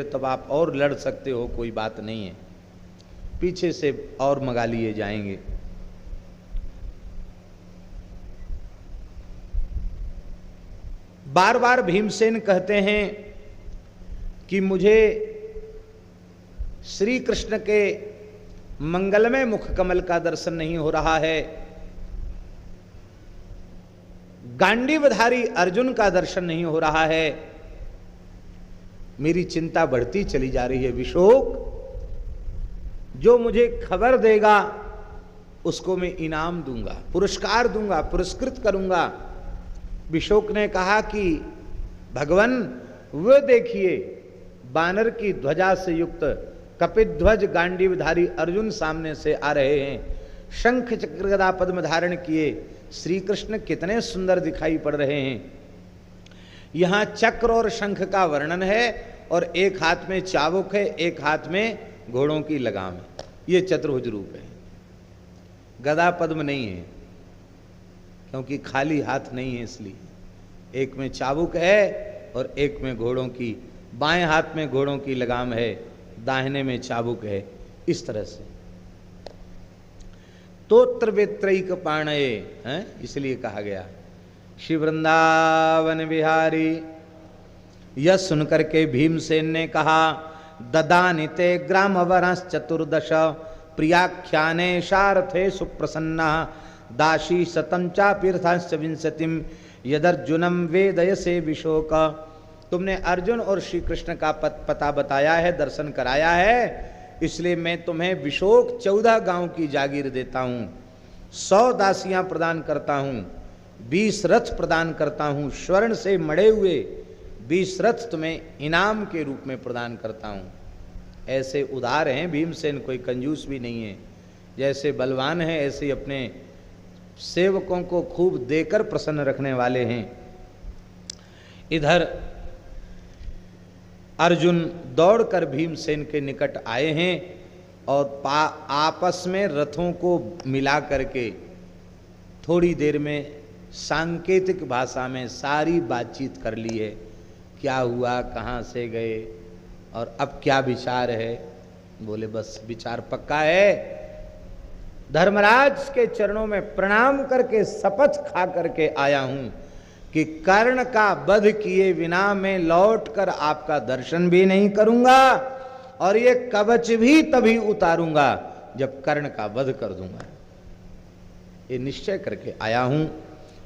तब आप और लड़ सकते हो, कोई बात नहीं है, पीछे से और मंगा लिए जाएंगे। बार बार भीमसेन कहते हैं कि मुझे श्री कृष्ण के मंगलमय मुख कमल का दर्शन नहीं हो रहा है, गांडीवधारी अर्जुन का दर्शन नहीं हो रहा है, मेरी चिंता बढ़ती चली जा रही है। विशोक, जो मुझे खबर देगा उसको मैं इनाम दूंगा, पुरस्कार दूंगा, पुरस्कृत करूंगा। विशोक ने कहा कि भगवान, वो देखिए बानर की ध्वजा से युक्त कपिध्वज गांडीवधारी अर्जुन सामने से आ रहे हैं, शंख चक्र गदा पद्म धारण किए श्री कृष्ण कितने सुंदर दिखाई पड़ रहे हैं। यहां चक्र और शंख का वर्णन है और एक हाथ में चाबुक है, एक हाथ में घोड़ों की लगाम है, ये चतुर्भुज रूप है। गदा पद्म नहीं है क्योंकि खाली हाथ नहीं है, इसलिए एक में चाबुक है और एक में घोड़ों की, बाएं हाथ में घोड़ों की लगाम है, दाहिने में चाबुक है, इस तरह से। तोत्र वेत्रैक पाणये है, इसलिए कहा गया। श्री वृंदावन बिहारी। यह सुनकर के भीमसेन ने कहा, ददानिते ग्रामवरंश चतुर्दश प्रियाख्याने शारथे सुप्रसन्ना दासी सतंचा तीर्थांश विंशतिम यदर्जुनम वेदयसे विशोक। तुमने अर्जुन और श्री कृष्ण का पता बताया है, दर्शन कराया है, इसलिए मैं तुम्हें विशोक 14 गांव की जागीर देता हूं, 100 दासियां प्रदान करता हूं, 20 रथ प्रदान करता हूं, स्वर्ण से मढ़े हुए 20 रथ तुम्हें इनाम के रूप में प्रदान करता हूं। ऐसे उदार हैं भीमसेन, कोई कंजूस भी नहीं है। जैसे बलवान है ऐसे ही अपने सेवकों को खूब देकर प्रसन्न रखने वाले हैं। इधर अर्जुन दौड़कर भीमसेन के निकट आए हैं और आपस में रथों को मिला करके थोड़ी देर में सांकेतिक भाषा में सारी बातचीत कर ली है। क्या हुआ, कहाँ से गए और अब क्या विचार है। बोले बस विचार पक्का है, धर्मराज के चरणों में प्रणाम करके शपथ खा करके आया हूं कि कर्ण का वध किए बिना मैं लौटकर आपका दर्शन भी नहीं करूंगा और ये कवच भी तभी उतारूंगा जब कर्ण का वध कर दूंगा। ये निश्चय करके आया हूं।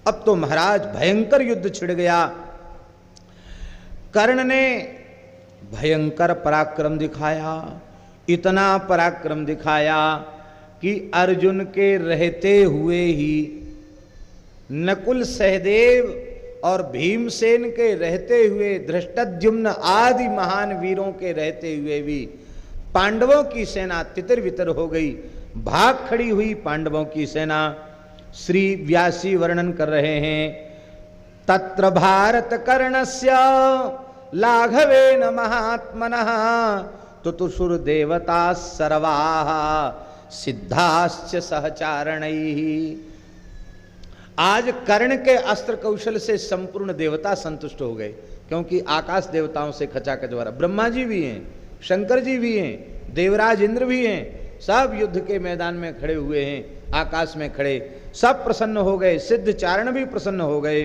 अब तो महाराज भयंकर युद्ध छिड़ गया। कर्ण ने भयंकर पराक्रम दिखाया, इतना पराक्रम दिखाया कि अर्जुन के रहते हुए ही नकुल सहदेव और भीमसेन के रहते हुए, धृष्टद्युम्न आदि महान वीरों के रहते हुए भी पांडवों की सेना तितर बितर हो गई, भाग खड़ी हुई पांडवों की सेना। श्री व्यासी वर्णन कर रहे हैं, तत्र भारत कर्णस्य लाघवेन महात्मनः तुतुसुर देवता सर्वाः सिद्धाश्च सहचारणैः। आज कर्ण के अस्त्र कौशल से संपूर्ण देवता संतुष्ट हो गए, क्योंकि आकाश देवताओं से खचाखच भरा। ब्रह्मा जी भी हैं, शंकर जी भी हैं, देवराज इंद्र भी हैं, सब युद्ध के मैदान में खड़े हुए हैं, आकाश में खड़े, सब प्रसन्न हो गए। सिद्ध चारण भी प्रसन्न हो गए,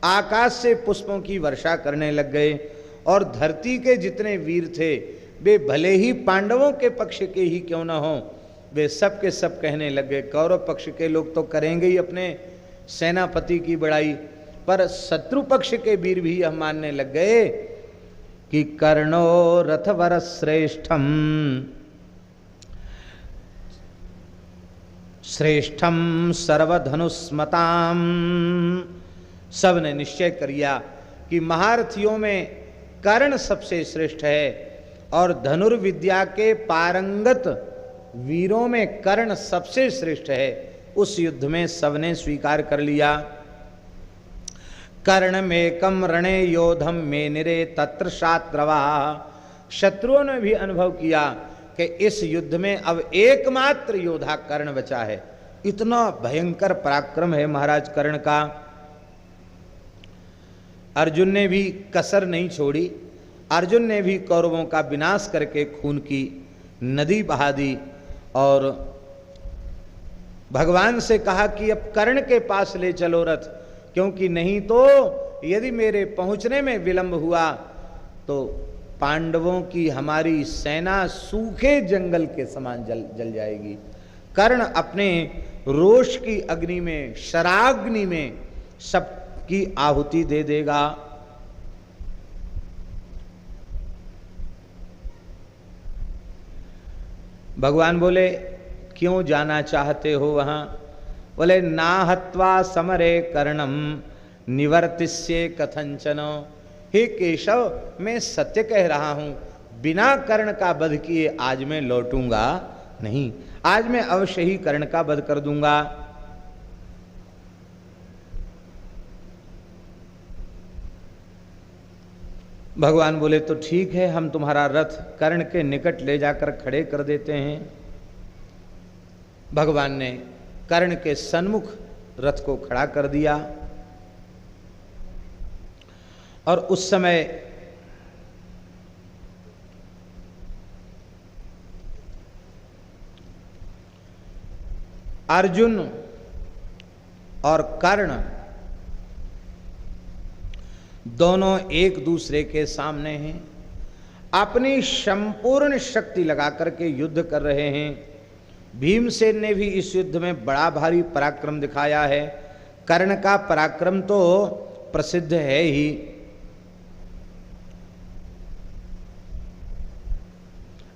आकाश से पुष्पों की वर्षा करने लग गए। और धरती के जितने वीर थे वे भले ही पांडवों के पक्ष के ही क्यों न हो, वे सब के सब कहने लग गए। कौरव पक्ष के लोग तो करेंगे ही अपने सेनापति की बड़ाई, पर शत्रु पक्ष के वीर भी यह मानने लग गए कि कर्णो रथवर श्रेष्ठम श्रेष्ठम सर्वधनुष्मताम। सब ने निश्चय कर लिया कि महारथियों में कर्ण सबसे श्रेष्ठ है और धनुर्विद्या के पारंगत वीरों में कर्ण सबसे श्रेष्ठ है। उस युद्ध में सबने स्वीकार कर लिया। कर्णमेकम रणे योधम मेनिरे तत्र शात्रवा। शत्रुओं ने भी अनुभव किया कि इस युद्ध में अब एकमात्र योद्धा कर्ण बचा है। इतना भयंकर पराक्रम है महाराज कर्ण का। अर्जुन ने भी कसर नहीं छोड़ी अर्जुन ने भी कौरवों का विनाश करके खून की नदी बहा दी और भगवान से कहा कि अब कर्ण के पास ले चलो रथ, क्योंकि नहीं तो यदि मेरे पहुंचने में विलंब हुआ तो पांडवों की हमारी सेना सूखे जंगल के समान जल जाएगी। कर्ण अपने रोष की अग्नि में, शराग्नि में सबकी आहुति दे देगा। भगवान बोले क्यों जाना चाहते हो वहां? बोले ना हत्वा समरे कर्णम निवर्तिष्ये कथंचन। हे केशव, मैं सत्य कह रहा हूं, बिना कर्ण का वध किए आज मैं लौटूंगा नहीं, आज मैं अवश्य ही कर्ण का वध कर दूंगा। भगवान बोले तो ठीक है, हम तुम्हारा रथ कर्ण के निकट ले जाकर खड़े कर देते हैं। भगवान ने कर्ण के सन्मुख रथ को खड़ा कर दिया और उस समय अर्जुन और कर्ण दोनों एक दूसरे के सामने हैं, अपनी संपूर्ण शक्ति लगा करके युद्ध कर रहे हैं। भीमसेन ने भी इस युद्ध में बड़ा भारी पराक्रम दिखाया है। कर्ण का पराक्रम तो प्रसिद्ध है ही।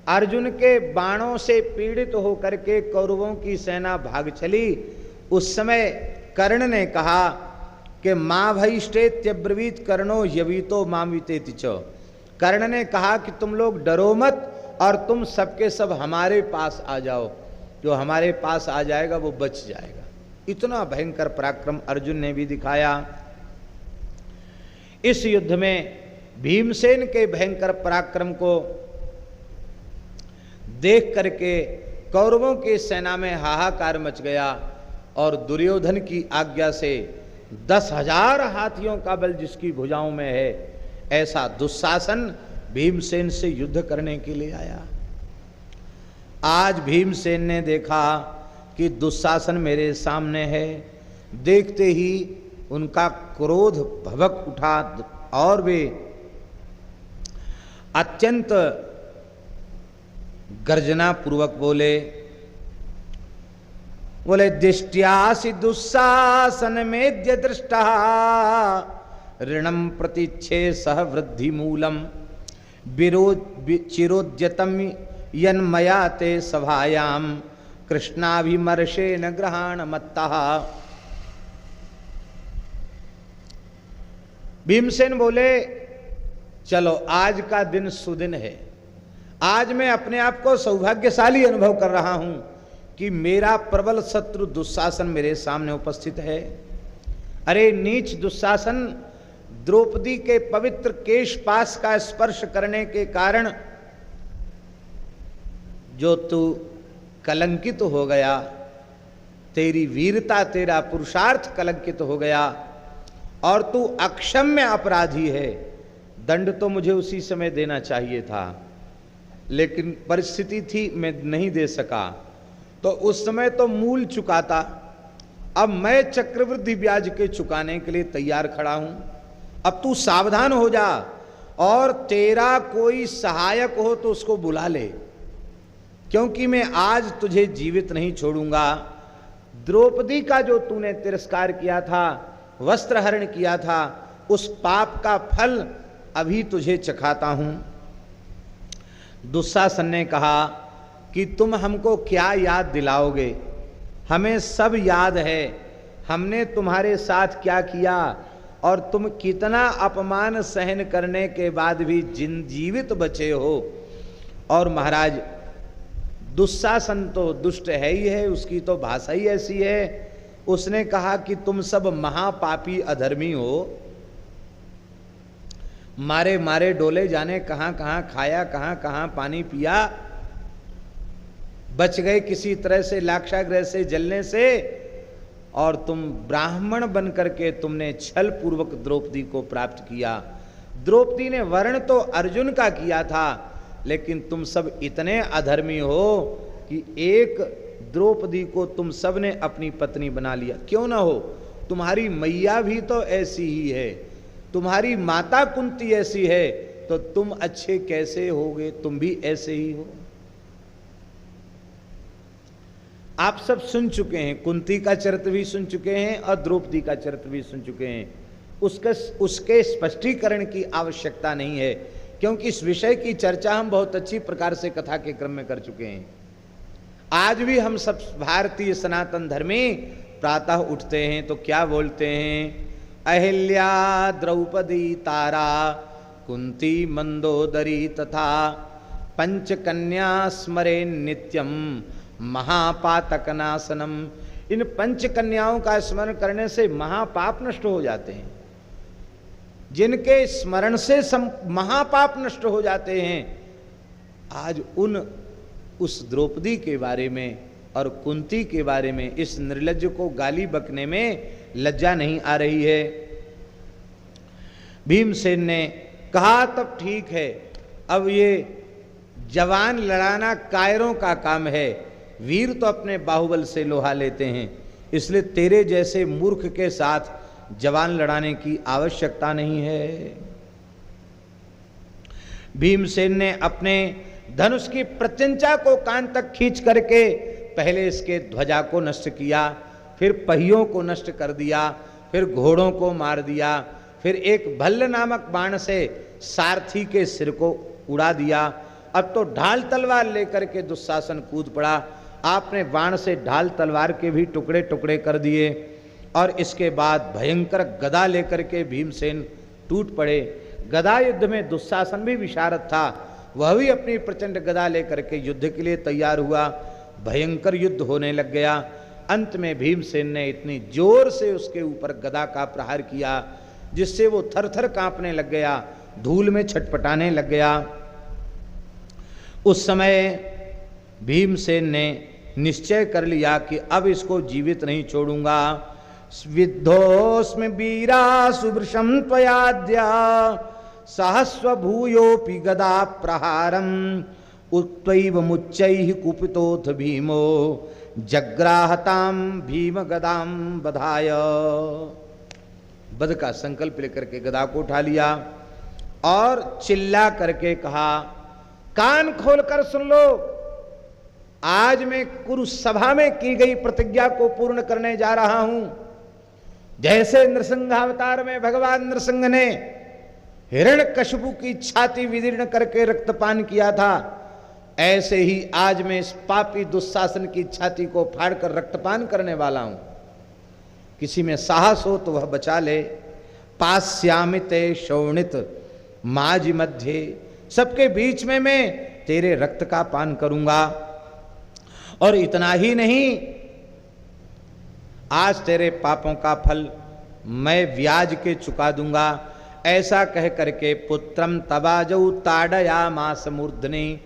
अर्जुन के बाणों से पीड़ित होकर के कौरवों की सेना भाग चली। उस समय कर्ण ने कहा कि मां भयिष्ठेत्यब्रवीत कर्णो यवीतो मामितेति च। कर्ण ने कहा कि तुम लोग डरो मत और तुम सबके सब हमारे पास आ जाओ, जो हमारे पास आ जाएगा वो बच जाएगा। इतना भयंकर पराक्रम अर्जुन ने भी दिखाया। इस युद्ध में भीमसेन के भयंकर पराक्रम को देख करके कौरवों की सेना में हाहाकार मच गया और दुर्योधन की आज्ञा से 10,000 हाथियों का बल जिसकी भुजाओं में है, ऐसा दुशासन भीमसेन से युद्ध करने के लिए आया। आज भीमसेन ने देखा कि दुशासन मेरे सामने है, देखते ही उनका क्रोध भभक उठा और वे अत्यंत गर्जना पूर्वक बोले दिष्ट्यासि दुस्साहसन मेद्य दृष्टा ऋणम प्रतिच्छे सह वृद्धि मूलम चिरोद्यतम यन्मया ते सभायाम कृष्णाभिमर्शे न ग्रहण मत्ता। भीमसेन बोले चलो आज का दिन सुदिन है, आज मैं अपने आप को सौभाग्यशाली अनुभव कर रहा हूं कि मेरा प्रबल शत्रु दुशासन मेरे सामने उपस्थित है। अरे नीच दुशासन, द्रौपदी के पवित्र केशपाश का स्पर्श करने के कारण जो तू कलंकित हो गया, तेरी वीरता, तेरा पुरुषार्थ कलंकित हो गया और तू अक्षम्य अपराधी है। दंड तो मुझे उसी समय देना चाहिए था, लेकिन परिस्थिति थी मैं नहीं दे सका, तो उस समय तो मूल चुकाता। अब मैं चक्रवृद्धि ब्याज के चुकाने के लिए तैयार खड़ा हूं। अब तू सावधान हो जा और तेरा कोई सहायक हो तो उसको बुला ले, क्योंकि मैं आज तुझे जीवित नहीं छोड़ूंगा। द्रौपदी का जो तूने तिरस्कार किया था, वस्त्रहरण किया था, उस पाप का फल अभी तुझे चखाता हूं। दुशासन ने कहा कि तुम हमको क्या याद दिलाओगे? हमें सब याद है, हमने तुम्हारे साथ क्या किया और तुम कितना अपमान सहन करने के बाद भी जीवित बचे हो। और महाराज दुशासन तो दुष्ट है ही है, उसकी तो भाषा ही ऐसी है। उसने कहा कि तुम सब महापापी अधर्मी हो, मारे मारे डोले जाने कहां कहां खाया, कहां कहां पानी पिया, बच गए किसी तरह से लाक्षागृह से जलने से, और तुम ब्राह्मण बन करके तुमने छल पूर्वक द्रौपदी को प्राप्त किया। द्रौपदी ने वर्ण तो अर्जुन का किया था, लेकिन तुम सब इतने अधर्मी हो कि एक द्रौपदी को तुम सब ने अपनी पत्नी बना लिया। क्यों ना हो, तुम्हारी मैया भी तो ऐसी ही है, तुम्हारी माता कुंती ऐसी है, तो तुम अच्छे कैसे होगे, तुम भी ऐसे ही हो। आप सब सुन चुके हैं, कुंती का चरित्र भी सुन चुके हैं और द्रौपदी का चरित्र भी सुन चुके हैं। उसके स्पष्टीकरण की आवश्यकता नहीं है, क्योंकि इस विषय की चर्चा हम बहुत अच्छी प्रकार से कथा के क्रम में कर चुके हैं। आज भी हम सब भारतीय सनातन धर्मी प्रातः उठते हैं तो क्या बोलते हैं? अहिल्या द्रौपदी तारा कुंती मंदोदरी तथा पंचकन्या स्मरे नित्यम महापातक नाशनम। इन पंच कन्याओं का स्मरण करने से महापाप नष्ट हो जाते हैं। जिनके स्मरण से महापाप नष्ट हो जाते हैं, आज उस द्रौपदी के बारे में और कुंती के बारे में इस निर्लज्ज को गाली बकने में लज्जा नहीं आ रही है। भीमसेन ने कहा तब ठीक है, अब ये जवान लड़ाना कायरों का काम है, वीर तो अपने बाहुबल से लोहा लेते हैं, इसलिए तेरे जैसे मूर्ख के साथ जवान लड़ाने की आवश्यकता नहीं है। भीमसेन ने अपने धनुष की प्रत्यंचा को कान तक खींच करके पहले इसके ध्वजा को नष्ट किया, फिर पहियों को नष्ट कर दिया, फिर घोड़ों को मार दिया, फिर एक भल्ल नामक बाण से सारथी के सिर को उड़ा दिया। अब तो ढाल तलवार लेकर के दुशासन कूद पड़ा। आपने बाण से ढाल तलवार के भी टुकड़े टुकड़े कर दिए और इसके बाद भयंकर गदा लेकर के भीमसेन टूट पड़े। गदा युद्ध में दुशासन भी विशारद था, वह भी अपनी प्रचंड गदा लेकर के युद्ध के लिए तैयार हुआ। भयंकर युद्ध होने लग गया। अंत में भीमसेन ने इतनी जोर से उसके ऊपर गदा का प्रहार किया जिससे वो थर थर कांपने लग गया, धूल में छटपटाने लग गया। उस समय भीमसेन ने निश्चय कर लिया कि अब इसको जीवित नहीं छोड़ूंगा। विद्धोस्मि वीरा सुभृशं त्वयाद्या सहस्व भूयोपि गदा प्रहारम उत्तैव मुच्चैः कुपितोथ भीमो जग्राहताम भीम गदाम बधाय। बध का संकल्प लेकर के गदा को उठा लिया और चिल्ला करके कहा, कान खोलकर सुन लो, आज मैं कुरुसभा में की गई प्रतिज्ञा को पूर्ण करने जा रहा हूं। जैसे नृसिंहावतार में भगवान नृसिंह ने हिरण्यकशिपु की छाती विदीर्ण करके रक्तपान किया था, ऐसे ही आज मैं इस पापी दुशासन की छाती को फाड़कर रक्तपान करने वाला हूं। किसी में साहस हो तो वह बचा ले। पास्यामिते शोणित माज मध्य, सबके बीच में मैं तेरे रक्त का पान करूंगा। और इतना ही नहीं, आज तेरे पापों का फल मैं ब्याज के चुका दूंगा। ऐसा कह करके पुत्रम तबाजऊ ताड़या मास मूर्धनि।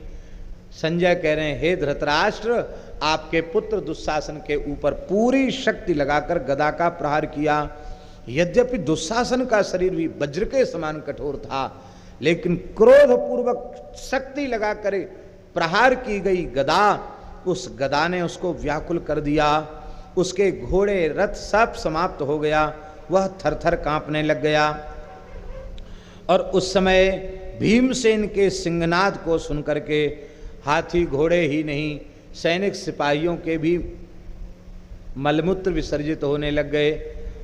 संजय कह रहे हैं, हे धृतराष्ट्र, आपके पुत्र दुशासन के ऊपर पूरी शक्ति लगाकर गदा का प्रहार किया। यद्यपि दुशासन का शरीर भी वज्र के समान कठोर था, लेकिन क्रोध पूर्वक शक्ति लगाकर प्रहार की गई गदा, उस गदा ने उसको व्याकुल कर दिया। उसके घोड़े रथ सब समाप्त हो गया, वह थरथर कांपने लग गया। और उस समय भीमसेन के सिंहनाद को सुनकर के हाथी घोड़े ही नहीं, सैनिक सिपाहियों के भी मलमूत्र विसर्जित होने लग गए।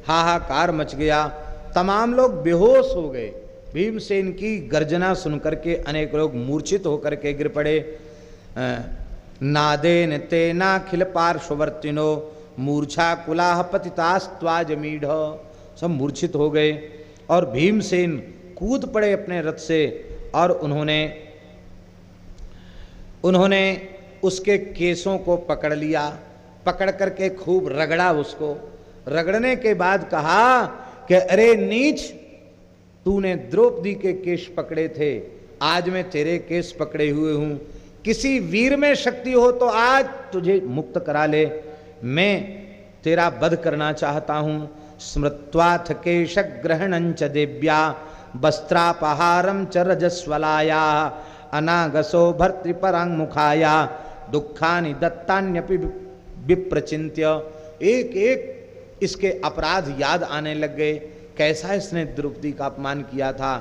हाहाकार मच गया, तमाम लोग बेहोश हो गए। भीमसेन की गर्जना सुनकर के अनेक लोग मूर्छित होकर के गिर पड़े। नादेन तेनाखिल पार्श्ववर्तिनो मूर्छा कुलाह पतितास्त्वाजमीढ़। सब मूर्छित हो गए और भीमसेन कूद पड़े अपने रथ से और उन्होंने उसके केसों को पकड़ लिया। पकड़ करके खूब रगड़ा उसको। रगड़ने के बाद कहा कि अरे नीच, तूने द्रौपदी के केश पकड़े थे, आज मैं तेरे केस पकड़े हुए हूं। किसी वीर में शक्ति हो तो आज तुझे मुक्त करा ले, मैं तेरा वध करना चाहता हूं। स्मृत्वाथ केश ग्रहणंच देव्या वस्त्रापहारम च रजस्वलाया अनागसो भर्तृपरांग मुखाया दुखानि दत्तान्यपि विप्रचिंत्य। एक एक इसके अपराध याद आने लग गए। कैसा इसने द्रौपदी का अपमान किया था,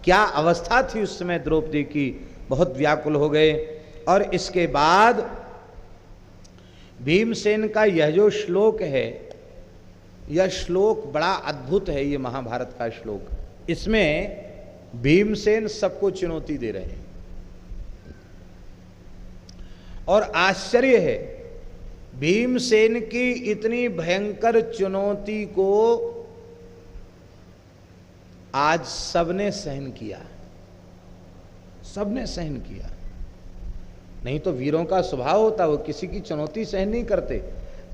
क्या अवस्था थी उस समय द्रौपदी की, बहुत व्याकुल हो गए। और इसके बाद भीमसेन का यह जो श्लोक है, यह श्लोक बड़ा अद्भुत है। ये महाभारत का श्लोक, इसमें भीमसेन सबको चुनौती दे रहे हैं। और आश्चर्य है, भीमसेन की इतनी भयंकर चुनौती को आज सबने सहन किया, सबने सहन किया। नहीं तो वीरों का स्वभाव होता, वो किसी की चुनौती सहन नहीं करते।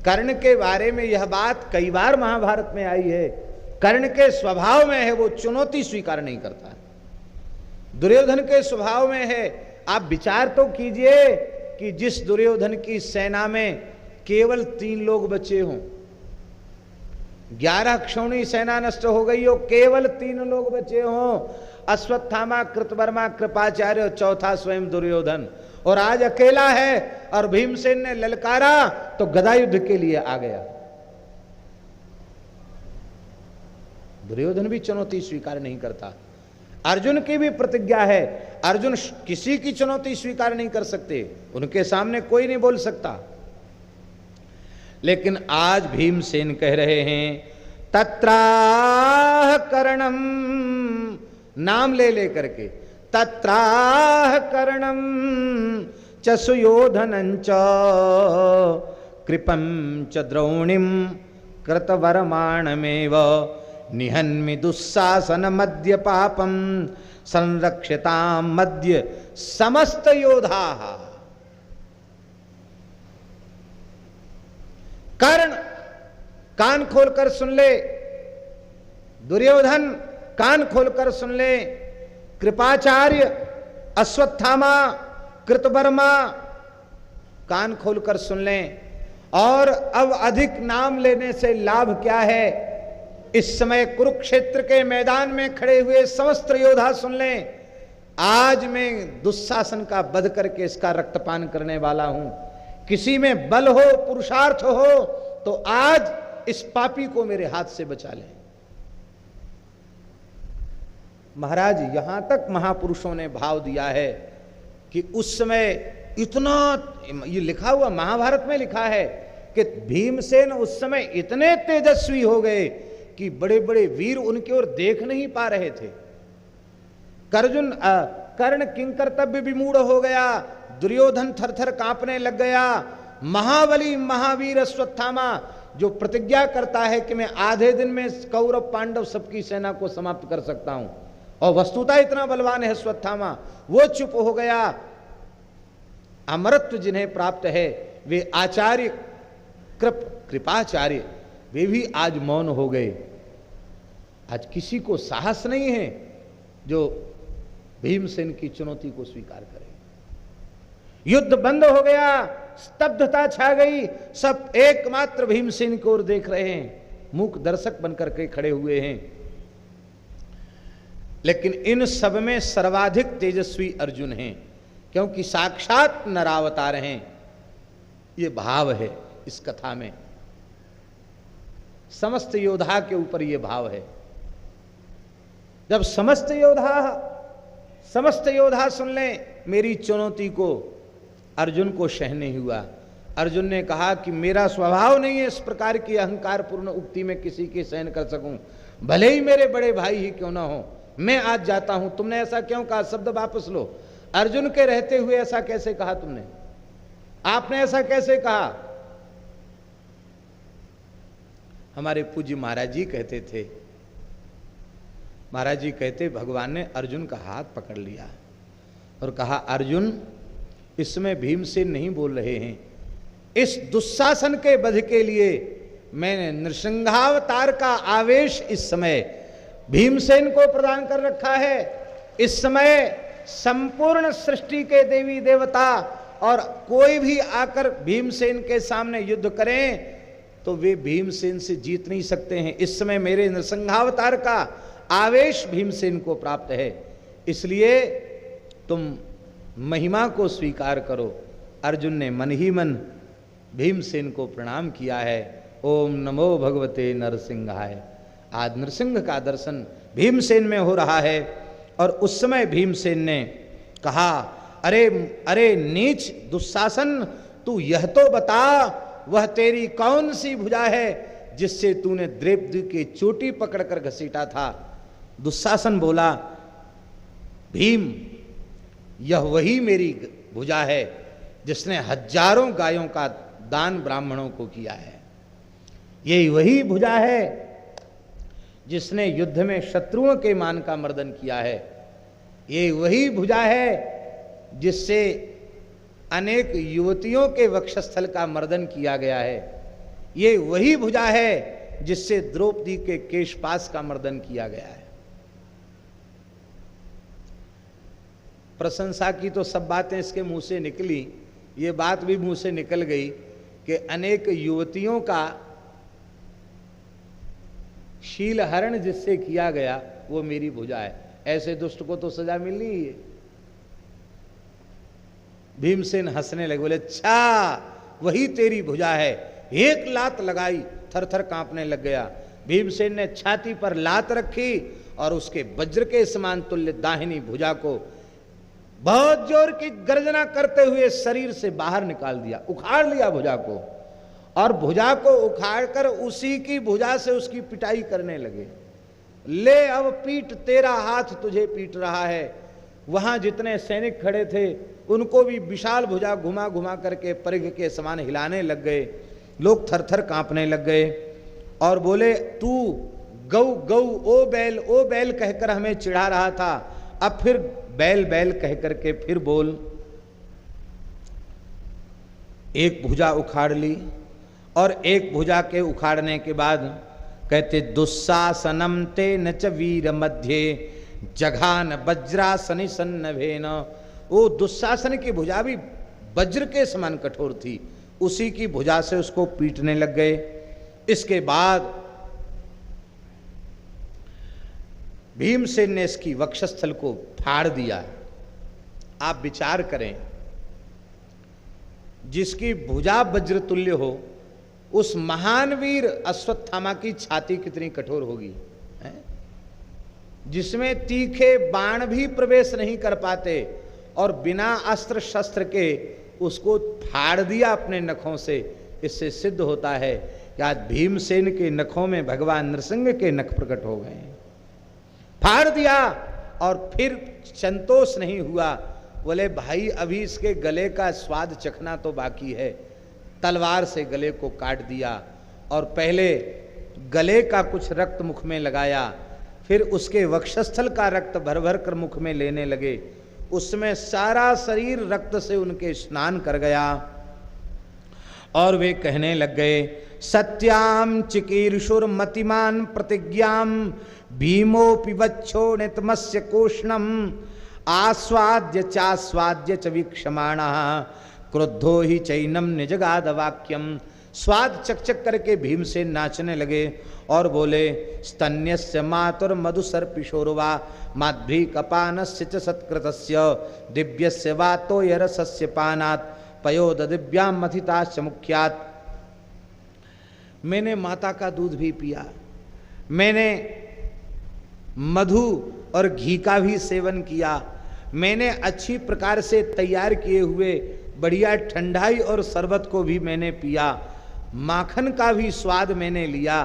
कर्ण के बारे में यह बात कई बार महाभारत में आई है। कर्ण के स्वभाव में है, वो चुनौती स्वीकार नहीं करता। दुर्योधन के स्वभाव में है। आप विचार तो कीजिए कि जिस दुर्योधन की सेना में केवल 3 लोग बचे हों, 11 क्षौणी सेना नष्ट हो गई हो, केवल 3 लोग बचे हों, अश्वत्थामा, कृतवर्मा, कृपाचार्य और चौथा स्वयं दुर्योधन, और आज अकेला है। और भीमसेन ने ललकारा तो गदा युद्ध के लिए आ गया। दुर्योधन भी चुनौती स्वीकार नहीं करता। अर्जुन की भी प्रतिज्ञा है, अर्जुन किसी की चुनौती स्वीकार नहीं कर सकते, उनके सामने कोई नहीं बोल सकता। लेकिन आज भीमसेन कह रहे हैं तत्राह कर्णम, नाम ले लेकर के, तत्राह कर्णम च सुयोधनं च कृपं च द्रोणिं कृतवर्माणमेव निहन्मि दुस्सासन मध्य पापम संरक्षिताम मध्य समस्त योधा। कर्ण कान खोलकर सुन ले, दुर्योधन कान खोलकर सुन ले, कृपाचार्य, अश्वत्थामा, कृतवर्मा कान खोलकर सुन लें। और अब अधिक नाम लेने से लाभ क्या है, इस समय कुरुक्षेत्र के मैदान में खड़े हुए समस्त योद्धा सुन लें। आज मैं दुस्शासन का वध करके इसका रक्तपान करने वाला हूं। किसी में बल हो, पुरुषार्थ हो तो आज इस पापी को मेरे हाथ से बचा लें। महाराज, यहां तक महापुरुषों ने भाव दिया है कि उस समय इतना, ये लिखा हुआ महाभारत में लिखा है कि भीमसेन उस समय इतने तेजस्वी हो गए कि बड़े बड़े वीर उनकी ओर देख नहीं पा रहे थे। कर्ण किंकर्तव्य विमूढ़ हो गया, दुर्योधन थरथर कांपने लग गया। महाबली महावीर अश्वत्थामा जो प्रतिज्ञा करता है कि मैं आधे दिन में कौरव पांडव सबकी सेना को समाप्त कर सकता हूं, और वस्तुतः इतना बलवान है अश्वत्थामा, वो चुप हो गया। अमरत्व जिन्हें प्राप्त है वे आचार्य कृपाचार्य, वे भी आज मौन हो गए। आज किसी को साहस नहीं है जो भीमसेन की चुनौती को स्वीकार करे। युद्ध बंद हो गया, स्तब्धता छा गई, सब एकमात्र भीमसेन की ओर देख रहे हैं, मूक दर्शक बनकर के खड़े हुए हैं। लेकिन इन सब में सर्वाधिक तेजस्वी अर्जुन हैं, क्योंकि साक्षात नरावतार हैं। ये भाव है इस कथा में, समस्त योद्धा के ऊपर ये भाव है। जब समस्त योद्धा सुन लें मेरी चुनौती को, अर्जुन को सहन नहीं हुआ। अर्जुन ने कहा कि मेरा स्वभाव नहीं है इस प्रकार की अहंकारपूर्ण उक्ति में किसी की सहन कर सकूं, भले ही मेरे बड़े भाई ही क्यों ना हो। मैं आज जाता हूं, तुमने ऐसा क्यों कहा, शब्द वापस लो। अर्जुन के रहते हुए ऐसा कैसे कहा तुमने, आपने ऐसा कैसे कहा। हमारे पूज्य महाराज जी कहते थे, महाराज जी कहते भगवान ने अर्जुन का हाथ पकड़ लिया और कहा, अर्जुन इसमें भीमसेन नहीं बोल रहे हैं, इस दुस्शासन के वध के लिए मैंने नृसिंहावतार का आवेश इस समय भीमसेन को प्रदान कर रखा है। इस समय संपूर्ण सृष्टि के देवी देवता और कोई भी आकर भीमसेन के सामने युद्ध करें तो वे भीमसेन से जीत नहीं सकते हैं। इस समय मेरे नृसिंहावतार का आवेश भीमसेन को प्राप्त है, इसलिए तुम महिमा को स्वीकार करो। अर्जुन ने मन ही मन भीमसेन को प्रणाम किया है। ओम नमो भगवते नरसिंहाय। आज नरसिंह का दर्शन भीमसेन में हो रहा है। और उस समय भीमसेन ने कहा, अरे अरे नीच दुशासन, तू यह तो बता वह तेरी कौन सी भुजा है जिससे तूने द्रौपदी की चोटी पकड़कर घसीटा था। दुशासन बोला, भीम यह वही मेरी भुजा है जिसने हजारों गायों का दान ब्राह्मणों को किया है। यही वही भुजा है जिसने युद्ध में शत्रुओं के मान का मर्दन किया है। ये वही भुजा है जिससे अनेक युवतियों के वक्षस्थल का मर्दन किया गया है। ये वही भुजा है जिससे द्रौपदी के केशपाश का मर्दन किया गया है। प्रशंसा की तो सब बातें इसके मुंह से निकली, ये बात भी मुंह से निकल गई कि अनेक युवतियों का शील हरण जिससे किया गया वो मेरी भुजा है। ऐसे दुष्ट को तो सजा मिलनी ही है। भीमसेन हंसने लगे, बोले अच्छा वही तेरी भुजा है। एक लात लगाई, थर थर कांपने लग गया। भीमसेन ने छाती पर लात रखी और उसके वज्र के समान तुल्य दाहिनी भुजा को बहुत जोर की गर्जना करते हुए शरीर से बाहर निकाल दिया, उखाड़ लिया भुजा को। और भुजा को उखाड़कर उसी की भुजा से उसकी पिटाई करने लगे। ले अब पीट, तेरा हाथ तुझे पीट रहा है। वहां जितने सैनिक खड़े थे उनको भी विशाल भुजा घुमा घुमा करके परिघ के समान हिलाने लग गए। लोग थर थर कांपने लग गए और बोले, तू गौ गौ ओ बैल कहकर हमें चिढ़ा रहा था, अब फिर बैल बैल कह करके फिर बोल। एक भुजा उखाड़ ली और एक भुजा के उखाड़ने के बाद कहते, दुस्सासनम ते न च वीर मध्य जघान वज्रासनि सन्नभेन। वो दुस्सासन की भुजा भी वज्र के समान कठोर थी, उसी की भुजा से उसको पीटने लग गए। इसके बाद भीमसेन ने इसकी वक्षस्थल को फाड़ दिया। आप विचार करें, जिसकी भुजा वज्र तुल्य हो उस महान वीर अश्वत्थामा की छाती कितनी कठोर होगी, जिसमें तीखे बाण भी प्रवेश नहीं कर पाते और बिना अस्त्र शस्त्र के उसको फाड़ दिया अपने नखों से। इससे सिद्ध होता है कि आज भीमसेन के नखों में भगवान नरसिंह के नख प्रकट हो गए। फाड़ दिया और फिर संतोष नहीं हुआ, बोले भाई अभी इसके गले का स्वाद चखना तो बाकी है। तलवार से गले को काट दिया और पहले गले का कुछ रक्त मुख में लगाया, फिर उसके वक्षस्थल का रक्त भर भर कर मुख में लेने लगे। उसमें सारा शरीर रक्त से उनके स्नान कर गया और वे कहने लग गए, सत्याम चिकीर्षुर मतिमान प्रतिज्ञाम भीमोपि वच्छो नितमस्य कोष्णम आस्वाद्य चास्वाद्य च वीक्षमाणः क्रुद्धो ही चैनम निजगाद वाक्यम। स्वाद चकचक करके भीमसेन नाचने लगे और बोले, स्तन्यस्य मातुर मधुसर्पिशोर्वा माध्वी कपानस्य च सत्कृतस्य दिव्यस्य वातो यरसस्य पानात् पयोद दिव्याम मथिताश्च मुख्यात्। मैंने माता का दूध भी पिया, मैंने मधु और घी का भी सेवन किया, मैंने अच्छी प्रकार से तैयार किए हुए बढ़िया ठंडाई और शरबत को भी मैंने पिया, माखन का भी स्वाद मैंने लिया,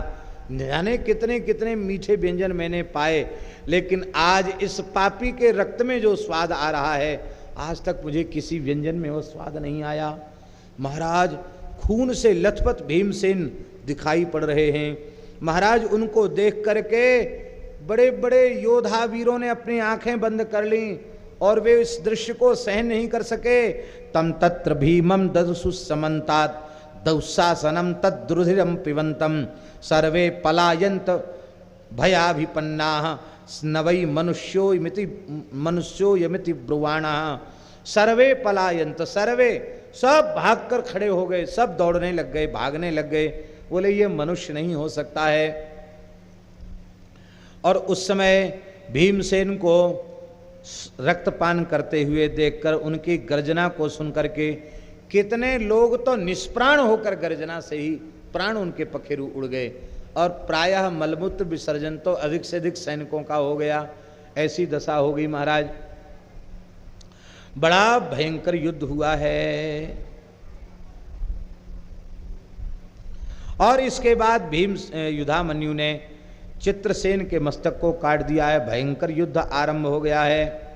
जाने कितने कितने मीठे व्यंजन मैंने पाए, लेकिन आज इस पापी के रक्त में जो स्वाद आ रहा है आज तक मुझे किसी व्यंजन में वो स्वाद नहीं आया। महाराज खून से लथपथ भीमसेन दिखाई पड़ रहे हैं। महाराज उनको देख करके बड़े बड़े योद्धा वीरों ने अपनी आंखें बंद कर लीं और वे इस दृश्य को सहन नहीं कर सके। तम तत्र भीमम ददसु समन्तात दौशासनम तद्रुधिरम पिबंतम सर्वे पलायंत भयाभिपन्नाः नवै मनुष्यो यमिति ब्रुवाणाः। सर्वे पलायंत, सर्वे सब भागकर खड़े हो गए, सब दौड़ने लग गए, भागने लग गए। बोले ये मनुष्य नहीं हो सकता है। और उस समय भीमसेन को रक्तपान करते हुए देखकर, उनकी गर्जना को सुनकर के कितने लोग तो निष्प्राण होकर गर्जना से ही प्राण उनके पखेरु उड़ गए, और प्रायः मलमूत्र विसर्जन तो अधिक से अधिक सैनिकों का हो गया। ऐसी दशा हो गई महाराज। बड़ा भयंकर युद्ध हुआ है। और इसके बाद भीम युधामन्यु ने चित्रसेन के मस्तक को काट दिया है। भयंकर युद्ध आरंभ हो गया है।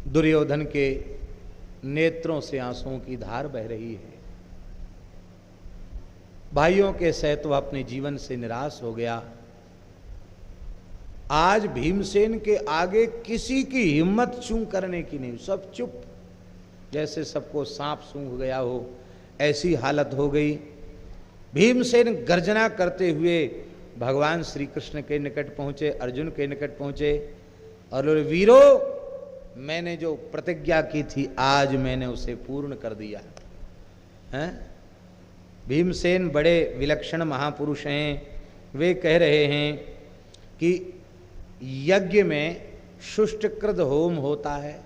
दुर्योधन के नेत्रों से आंसुओं की धार बह रही है। भाइयों के सहित वह अपने जीवन से निराश हो गया। आज भीमसेन के आगे किसी की हिम्मत चूं करने की नहीं, सब चुप, जैसे सबको सांप सूंघ गया हो, ऐसी हालत हो गई। भीमसेन गर्जना करते हुए भगवान श्री कृष्ण के निकट पहुंचे, अर्जुन के निकट पहुंचे और वीरो, मैंने जो प्रतिज्ञा की थी आज मैंने उसे पूर्ण कर दिया है। भीमसेन बड़े विलक्षण महापुरुष हैं। वे कह रहे हैं कि यज्ञ में शुष्टकृत होम होता है।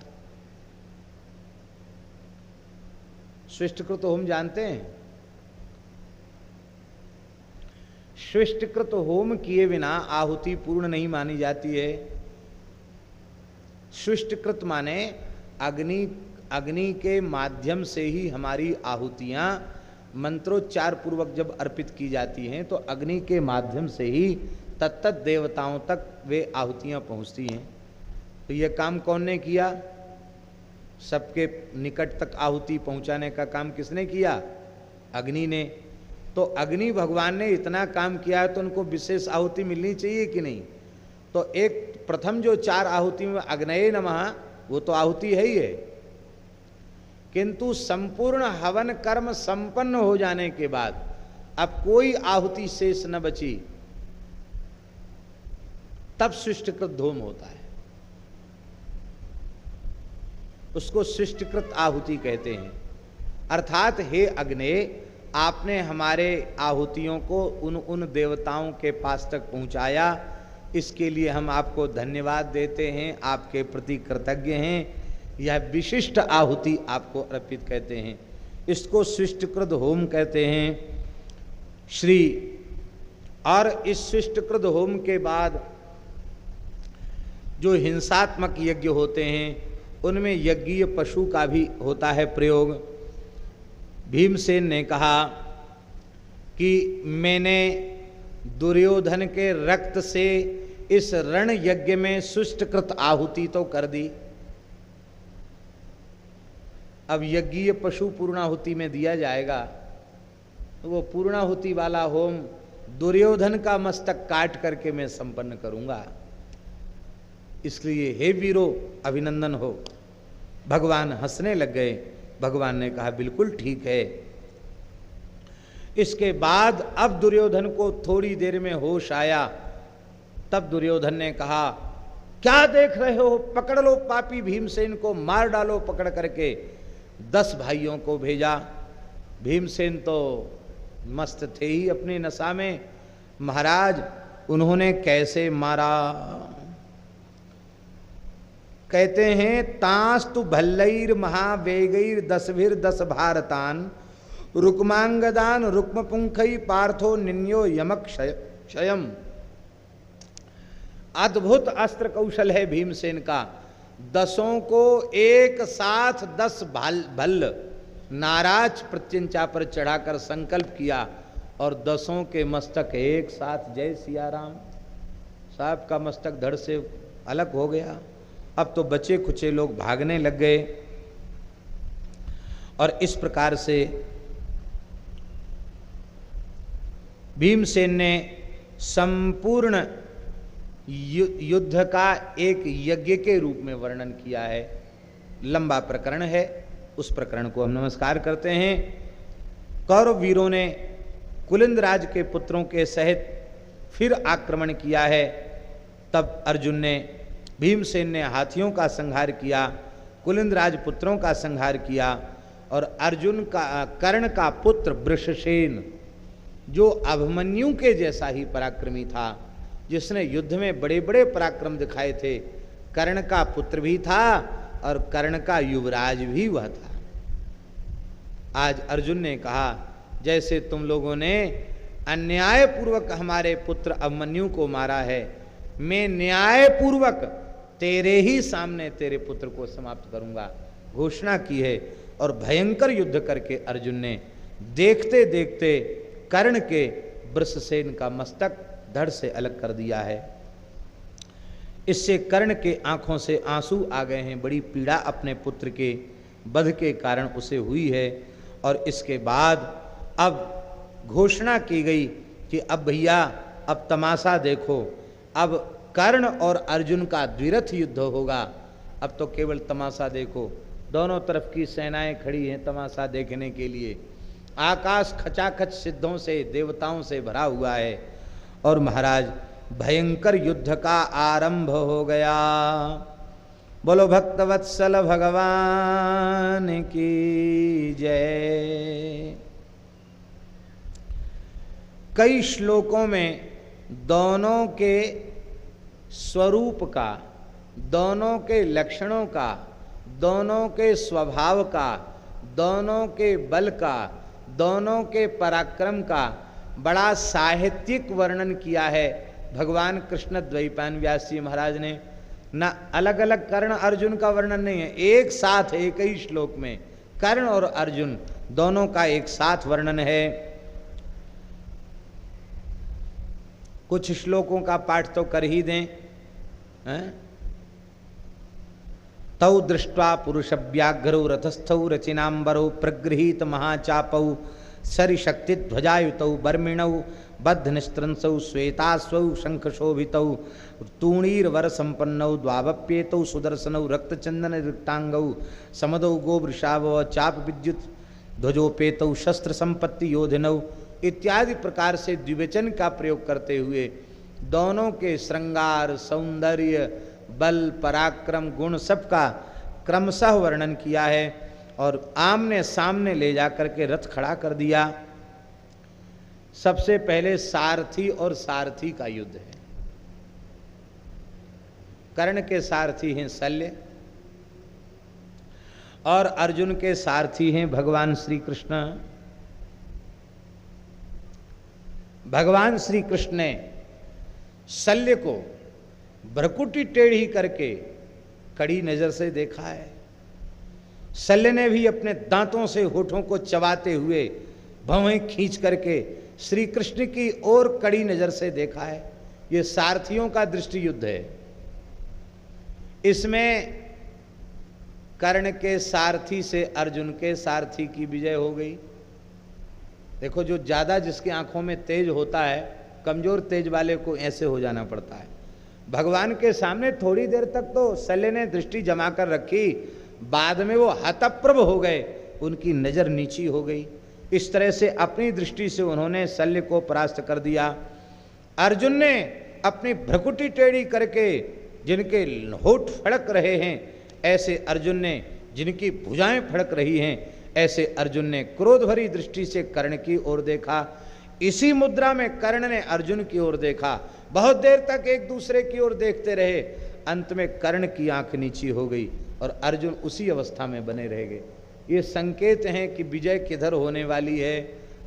शुष्टकृत होम जानते हैं? शुष्टकृत होम किए बिना आहुति पूर्ण नहीं मानी जाती है। शुष्टकृत माने अग्नि के माध्यम से ही हमारी आहुतियां मंत्रोच्चार पूर्वक जब अर्पित की जाती हैं तो अग्नि के माध्यम से ही तत्त देवताओं तक वे आहुतियां पहुंचती हैं। तो यह काम कौन ने किया? सबके निकट तक आहुति पहुंचाने का काम किसने किया? अग्नि ने। तो अग्नि भगवान ने इतना काम किया है तो उनको विशेष आहुति मिलनी चाहिए कि नहीं? तो एक प्रथम जो 4 आहुति में अग्नये नमः, वो तो आहुति है ही है, किंतु संपूर्ण हवन कर्म संपन्न हो जाने के बाद अब कोई आहुति शेष न बची, तब शिष्टकृत होम होता है। उसको शिष्टकृत आहुति कहते हैं। अर्थात हे अग्ने, आपने हमारे आहुतियों को उन देवताओं के पास तक पहुंचाया, इसके लिए हम आपको धन्यवाद देते हैं, आपके प्रति कृतज्ञ हैं। यह विशिष्ट आहुति आपको अर्पित कहते हैं। इसको शिष्टकृत होम कहते हैं श्री। और इस शिष्टकृत होम के बाद जो हिंसात्मक यज्ञ होते हैं उनमें यज्ञीय पशु का भी होता है प्रयोग। भीमसेन ने कहा कि मैंने दुर्योधन के रक्त से इस रण यज्ञ में सुष्टकृत आहुति तो कर दी, अब यज्ञीय पशु पूर्णाहुति में दिया जाएगा। तो वो पूर्णाहुति वाला होम दुर्योधन का मस्तक काट करके मैं संपन्न करूंगा। इसलिए हे वीरो, अभिनंदन हो। भगवान हंसने लग गए। भगवान ने कहा बिल्कुल ठीक है। इसके बाद अब दुर्योधन को थोड़ी देर में होश आया। तब दुर्योधन ने कहा, क्या देख रहे हो, पकड़ लो पापी भीमसेन को, मार डालो पकड़ करके। 10 भाइयों को भेजा। भीमसेन तो मस्त थे ही अपनी नशा में। महाराज, उन्होंने कैसे मारा? कहते हैं, तास्तु भल्लैर महावेगैर 10 भारतान रुक्मांगदान रुक्मपुंखई पार्थो निन्यो यमक क्षयम। अद्भुत अस्त्र कौशल है भीमसेन का। 10 को एक साथ 10 भल्ल नाराज प्रत्यंचा पर चढ़ाकर संकल्प किया और 10 के मस्तक एक साथ, जय सिया राम, साहब का मस्तक धड़ से अलग हो गया। अब तो बचे खुचे लोग भागने लग गए। और इस प्रकार से भीमसेन ने संपूर्ण युद्ध का एक यज्ञ के रूप में वर्णन किया है। लंबा प्रकरण है, उस प्रकरण को हम नमस्कार करते हैं। कौरव वीरों ने कुलिंदराज के पुत्रों के सहित फिर आक्रमण किया है। तब अर्जुन ने, भीमसेन ने हाथियों का संहार किया, कुलिंदराज पुत्रों का संहार किया और अर्जुन का कर्ण का पुत्र वृषसेन जो अभिमन्यु के जैसा ही पराक्रमी था, जिसने युद्ध में बड़े बड़े पराक्रम दिखाए थे, कर्ण का पुत्र भी था और कर्ण का युवराज भी वह था। आज अर्जुन ने कहा जैसे तुम लोगों ने अन्यायपूर्वक हमारे पुत्र अभिमन्यु को मारा है, मैं न्यायपूर्वक तेरे ही सामने तेरे पुत्र को समाप्त करूंगा, घोषणा की है। और भयंकर युद्ध करके अर्जुन ने देखते देखते कर्ण के वृषसेन का मस्तक धड़ से अलग कर दिया है। इससे कर्ण के आंखों से आंसू आ गए हैं, बड़ी पीड़ा अपने पुत्र के वध के कारण उसे हुई है। और इसके बाद अब घोषणा की गई कि अब भैया अब तमाशा देखो, अब कर्ण और अर्जुन का द्विरथ युद्ध होगा। अब तो केवल तमाशा देखो, दोनों तरफ की सेनाएं खड़ी हैं तमाशा देखने के लिए। आकाश खचाखच सिद्धों से देवताओं से भरा हुआ है और महाराज भयंकर युद्ध का आरंभ हो गया। बोलो भक्तवत्सल भगवान की जय। कई श्लोकों में दोनों के स्वरूप का, दोनों के लक्षणों का, दोनों के स्वभाव का, दोनों के बल का, दोनों के पराक्रम का बड़ा साहित्यिक वर्णन किया है भगवान कृष्ण द्वैपायन व्यास जी महाराज ने। ना अलग अलग कर्ण अर्जुन का वर्णन नहीं है, एक साथ एक ही श्लोक में कर्ण और अर्जुन दोनों का एक साथ वर्णन है। कुछ श्लोकों का पाठ तो कर ही दें। तौ दृष्ट्वा पुरुषव्याघ्रौ रथस्थौ रचिनांबरौ प्रगृहीत महाचापौ सरिशक्ति ध्वजायुतौ बर्मिणौ बद्धनिस्त्रंसौ श्वेतास्वौ शंखशोभितौ तूणीरवर संपन्नौ द्वावप्येतौ सुदर्शनौ रक्तचंदन रिक्तांगौ समदौ गोवृषाव चाप विद्युत ध्वजोपेतौ शस्त्र संपत्ति योधिनौ इत्यादि प्रकार से द्विवचन का प्रयोग करते हुए दोनों के श्रृंगार, सौंदर्य, बल, पराक्रम, गुण सबका क्रमशः वर्णन किया है। और आमने सामने ले जाकर के रथ खड़ा कर दिया। सबसे पहले सारथी और सारथी का युद्ध है। कर्ण के सारथी हैं शल्य और अर्जुन के सारथी हैं भगवान श्री कृष्ण। भगवान श्री कृष्ण ने शल्य को भ्रकुटी टेढ़ी करके कड़ी नजर से देखा है। शल्य ने भी अपने दांतों से होठों को चबाते हुए भवें खींच करके श्री कृष्ण की ओर कड़ी नजर से देखा है। ये सारथियों का दृष्टि युद्ध है। इसमें कर्ण के सारथी से अर्जुन के सारथी की विजय हो गई। देखो, जो ज्यादा जिसकी आंखों में तेज होता है, कमजोर तेज वाले को ऐसे हो जाना पड़ता है। भगवान के सामने थोड़ी देर तक तो शल्य ने दृष्टि जमा कर रखी, बाद में वो हतप्रभ हो गए, उनकी नजर नीची हो गई। इस तरह से अपनी दृष्टि से उन्होंने शल्य को परास्त कर दिया। अर्जुन ने अपनी भ्रकुटी टेढ़ी करके जिनके होठ फड़क रहे हैं, ऐसे अर्जुन ने, जिनकी भुजाएं फड़क रही हैं, ऐसे अर्जुन ने क्रोध भरी दृष्टि से कर्ण की ओर देखा। इसी मुद्रा में कर्ण ने अर्जुन की ओर देखा। बहुत देर तक एक दूसरे की ओर देखते रहे। अंत में कर्ण की आंख नीची हो गई और अर्जुन उसी अवस्था में बने रह गए। ये संकेत हैं कि विजय किधर होने वाली है।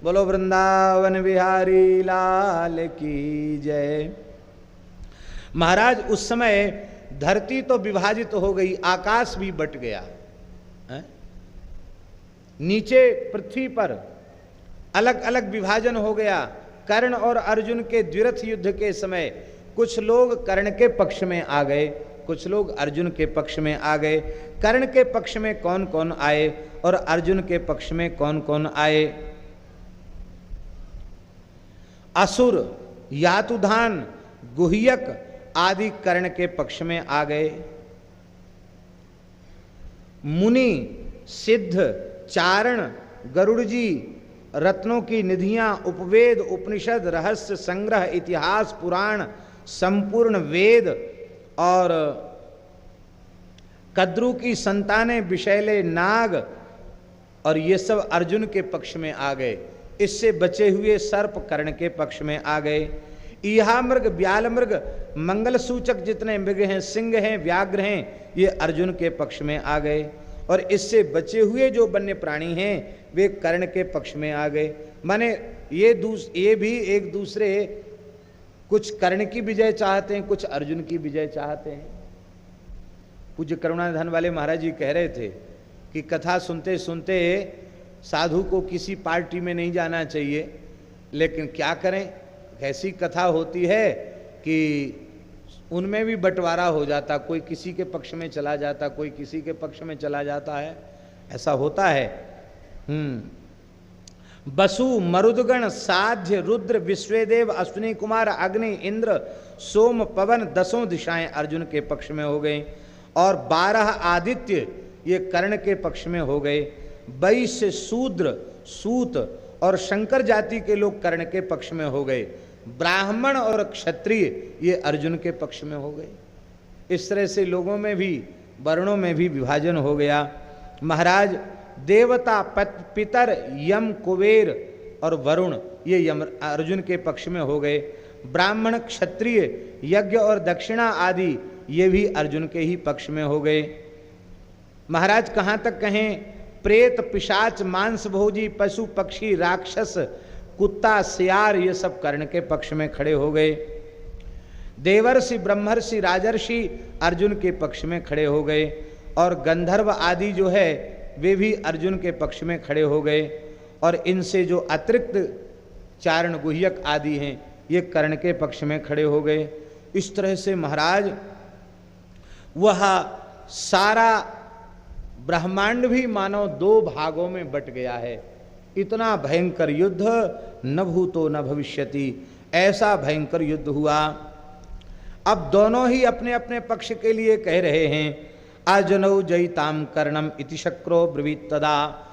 बोलो वृंदावन बिहारी लाल की जय। महाराज, उस समय धरती तो विभाजित हो गई, आकाश भी बट गया है? नीचे पृथ्वी पर अलग अलग विभाजन हो गया। कर्ण और अर्जुन के द्विरथ युद्ध के समय कुछ लोग कर्ण के पक्ष में आ गए, कुछ लोग अर्जुन के पक्ष में आ गए। कर्ण के पक्ष में कौन कौन आए और अर्जुन के पक्ष में कौन कौन आए? असुर, यातुधान, गुह्यक आदि कर्ण के पक्ष में आ गए। मुनि, सिद्ध, चारण, गरुड़ जी, रत्नों की निधियां, उपवेद, उपनिषद, रहस्य संग्रह, इतिहास, पुराण, संपूर्ण वेद और कद्रू की संतानें, विषैले नाग और ये सब अर्जुन के पक्ष में आ गए। इससे बचे हुए सर्प कर्ण के पक्ष में आ गए। ईहा मृग, ब्याल मृग, मंगल सूचक जितने मृग हैं, सिंह हैं, व्याघ्र हैं, ये अर्जुन के पक्ष में आ गए। और इससे बचे हुए जो वन्य प्राणी हैं वे कर्ण के पक्ष में आ गए। माने ये भी एक दूसरे, कुछ कर्ण की विजय चाहते हैं, कुछ अर्जुन की विजय चाहते हैं। पूज्य करुणानिधान वाले महाराज जी कह रहे थे कि कथा सुनते सुनते साधु को किसी पार्टी में नहीं जाना चाहिए, लेकिन क्या करें, ऐसी कथा होती है कि उनमें भी बंटवारा हो जाता, कोई किसी के पक्ष में चला जाता, कोई किसी के पक्ष में चला जाता है, ऐसा होता है। बसु, मरुदगण, साध्य, रुद्र, विश्वेदेव, अश्विनी कुमार, अग्नि, इंद्र, सोम, पवन, 10 दिशाएं अर्जुन के पक्ष में हो गई और 12 आदित्य ये कर्ण के पक्ष में हो गए। 22 शूद्र, सूत और शंकर जाति के लोग कर्ण के पक्ष में हो गए। ब्राह्मण और क्षत्रिय ये अर्जुन के पक्ष में हो गए। इस तरह से लोगों में भी, वर्णों में भी विभाजन हो गया। महाराज, देवता, पितर, यम, कुबेर और वरुण ये यम अर्जुन के पक्ष में हो गए। ब्राह्मण, क्षत्रिय, यज्ञ और दक्षिणा आदि ये भी अर्जुन के ही पक्ष में हो गए। महाराज, कहाँ तक कहें, प्रेत, पिशाच, मांस भोजी, पशु, पक्षी, राक्षस, कुत्ता, सियार ये सब कर्ण के पक्ष में खड़े हो गए। देवर्षि, ब्रह्मर्षि, राजर्षि अर्जुन के पक्ष में खड़े हो गए और गंधर्व आदि जो है वे भी अर्जुन के पक्ष में खड़े हो गए। और इनसे जो अतिरिक्त चारण, गुह्यक आदि हैं ये कर्ण के पक्ष में खड़े हो गए। इस तरह से महाराज वह सारा ब्रह्मांड भी मानो 2 भागों में बट गया है। इतना भयंकर युद्ध न भूतो न भविष्यति, ऐसा भयंकर युद्ध हुआ। अब दोनों ही अपने अपने पक्ष के लिए कह रहे हैं, अर्जुनौ जयिताम कर्णम इति शक्रो ब्रवीत तदा।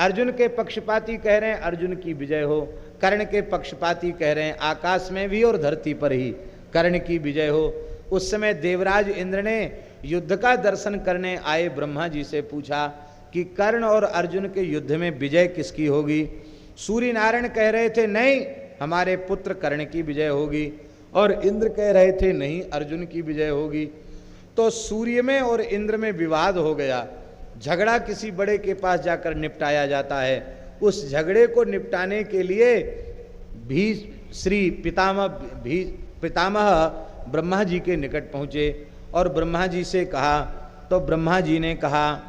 अर्जुन के पक्षपाती कह रहे हैं अर्जुन की विजय हो, कर्ण के पक्षपाती कह रहे हैं आकाश में भी और धरती पर ही कर्ण की विजय हो। उस समय देवराज इंद्र ने युद्ध का दर्शन करने आए ब्रह्मा जी से पूछा कि कर्ण और अर्जुन के युद्ध में विजय किसकी होगी। सूर्य नारायण कह रहे थे नहीं, हमारे पुत्र कर्ण की विजय होगी, और इंद्र कह रहे थे नहीं, अर्जुन की विजय होगी। तो सूर्य में और इंद्र में विवाद हो गया। झगड़ा किसी बड़े के पास जाकर निपटाया जाता है। उस झगड़े को निपटाने के लिए भी श्री पितामह ब्रह्मा जी के निकट पहुँचे और ब्रह्मा जी से कहा, तो ब्रह्मा जी ने कहा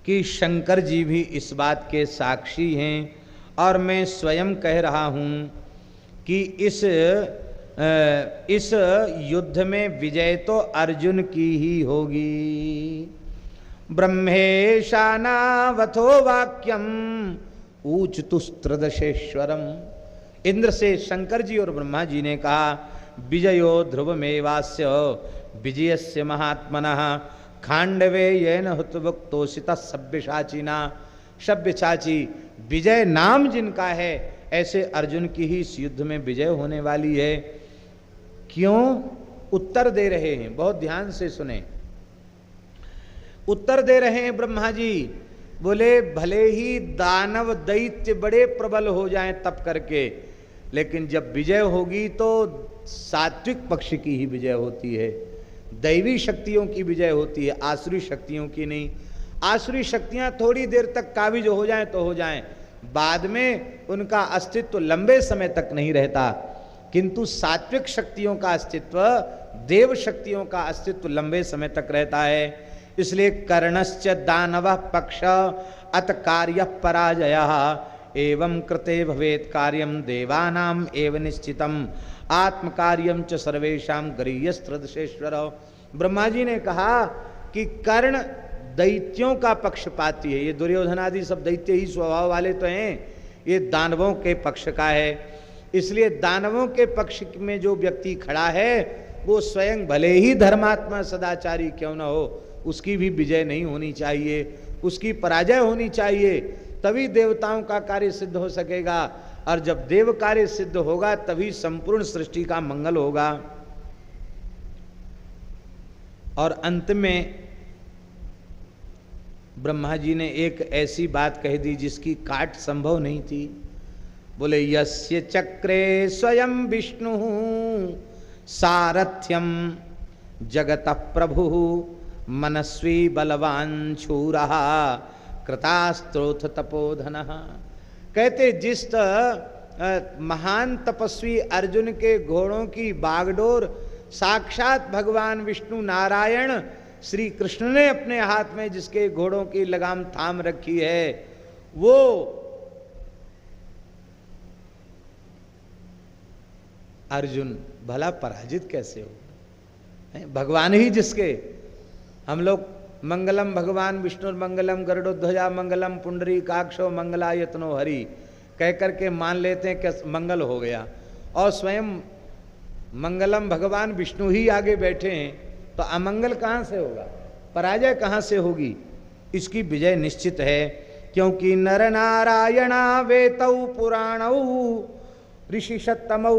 कि शंकर जी भी इस बात के साक्षी हैं और मैं स्वयं कह रहा हूँ कि इस युद्ध में विजय तो अर्जुन की ही होगी। ब्रह्मेशानावथो वाक्यम ऊचतुस्त्रदशेश्वरम। इंद्र से शंकर जी और ब्रह्मा जी ने कहा, विजयो ध्रुवमेवास्य विजयस्य महात्मनः खांडवे येन हुतभुक्तोषिता सभ्यसाचिना। सभ्यसाची विजय नाम जिनका है, ऐसे अर्जुन की ही इस युद्ध में विजय होने वाली है। क्यों? उत्तर दे रहे हैं, बहुत ध्यान से सुने। उत्तर दे रहे हैं ब्रह्मा जी, बोले भले ही दानव दैत्य बड़े प्रबल हो जाएं तप करके, लेकिन जब विजय होगी तो सात्विक पक्ष की ही विजय होती है, दैवी शक्तियों की विजय होती है, आसुरी शक्तियों की नहीं। आसुरी शक्तियां थोड़ी देर तक काबिज हो जाएं तो हो जाएं, बाद में उनका अस्तित्व लंबे समय तक नहीं रहता, किंतु सात्विक शक्तियों का अस्तित्व, देव शक्तियों का अस्तित्व लंबे समय तक रहता है। इसलिए कर्णश्च दानव पक्ष अत कार्य पराजयः एवं कृते भवेत् कार्यम देवानाम एव निश्चितम आत्म कार्यम च सर्वेषां गरीयस्त्रदशेश्वर। ब्रह्मा जी ने कहा कि कर्ण दैत्यों का पक्षपाती है। ये दुर्योधन आदि सब दैत्य ही स्वभाव वाले तो हैं, ये दानवों के पक्ष का है। इसलिए दानवों के पक्ष में जो व्यक्ति खड़ा है वो स्वयं भले ही धर्मात्मा सदाचारी क्यों न हो, उसकी भी विजय नहीं होनी चाहिए, उसकी पराजय होनी चाहिए, तभी देवताओं का कार्य सिद्ध हो सकेगा। और जब देव कार्य सिद्ध होगा तभी संपूर्ण सृष्टि का मंगल होगा। और अंत में ब्रह्मा जी ने एक ऐसी बात कह दी जिसकी काट संभव नहीं थी। बोले यस्य चक्रे स्वयं विष्णु सारथ्यम जगत प्रभु मनस्वी बलवान शूरः कृतास्त्रोथ तपोधन। कहते जिस महान तपस्वी अर्जुन के घोड़ों की बागडोर साक्षात भगवान विष्णु नारायण श्री कृष्ण ने अपने हाथ में जिसके घोड़ों की लगाम थाम रखी है, वो अर्जुन भला पराजित कैसे हो? भगवान ही जिसके, हम लोग मंगलम भगवान विष्णु मंगलम गरुड़ध्वजा मंगलम पुंडरीकाक्षो मंगलायतनो हरि कह करके मान लेते हैं कि मंगल हो गया, और स्वयं मंगलम भगवान विष्णु ही आगे बैठे हैं, तो अमंगल कहाँ से होगा, पराजय कहाँ से होगी? इसकी विजय निश्चित है, क्योंकि नर नारायणा वेतौ पुराणौ ऋषि सत्तमौ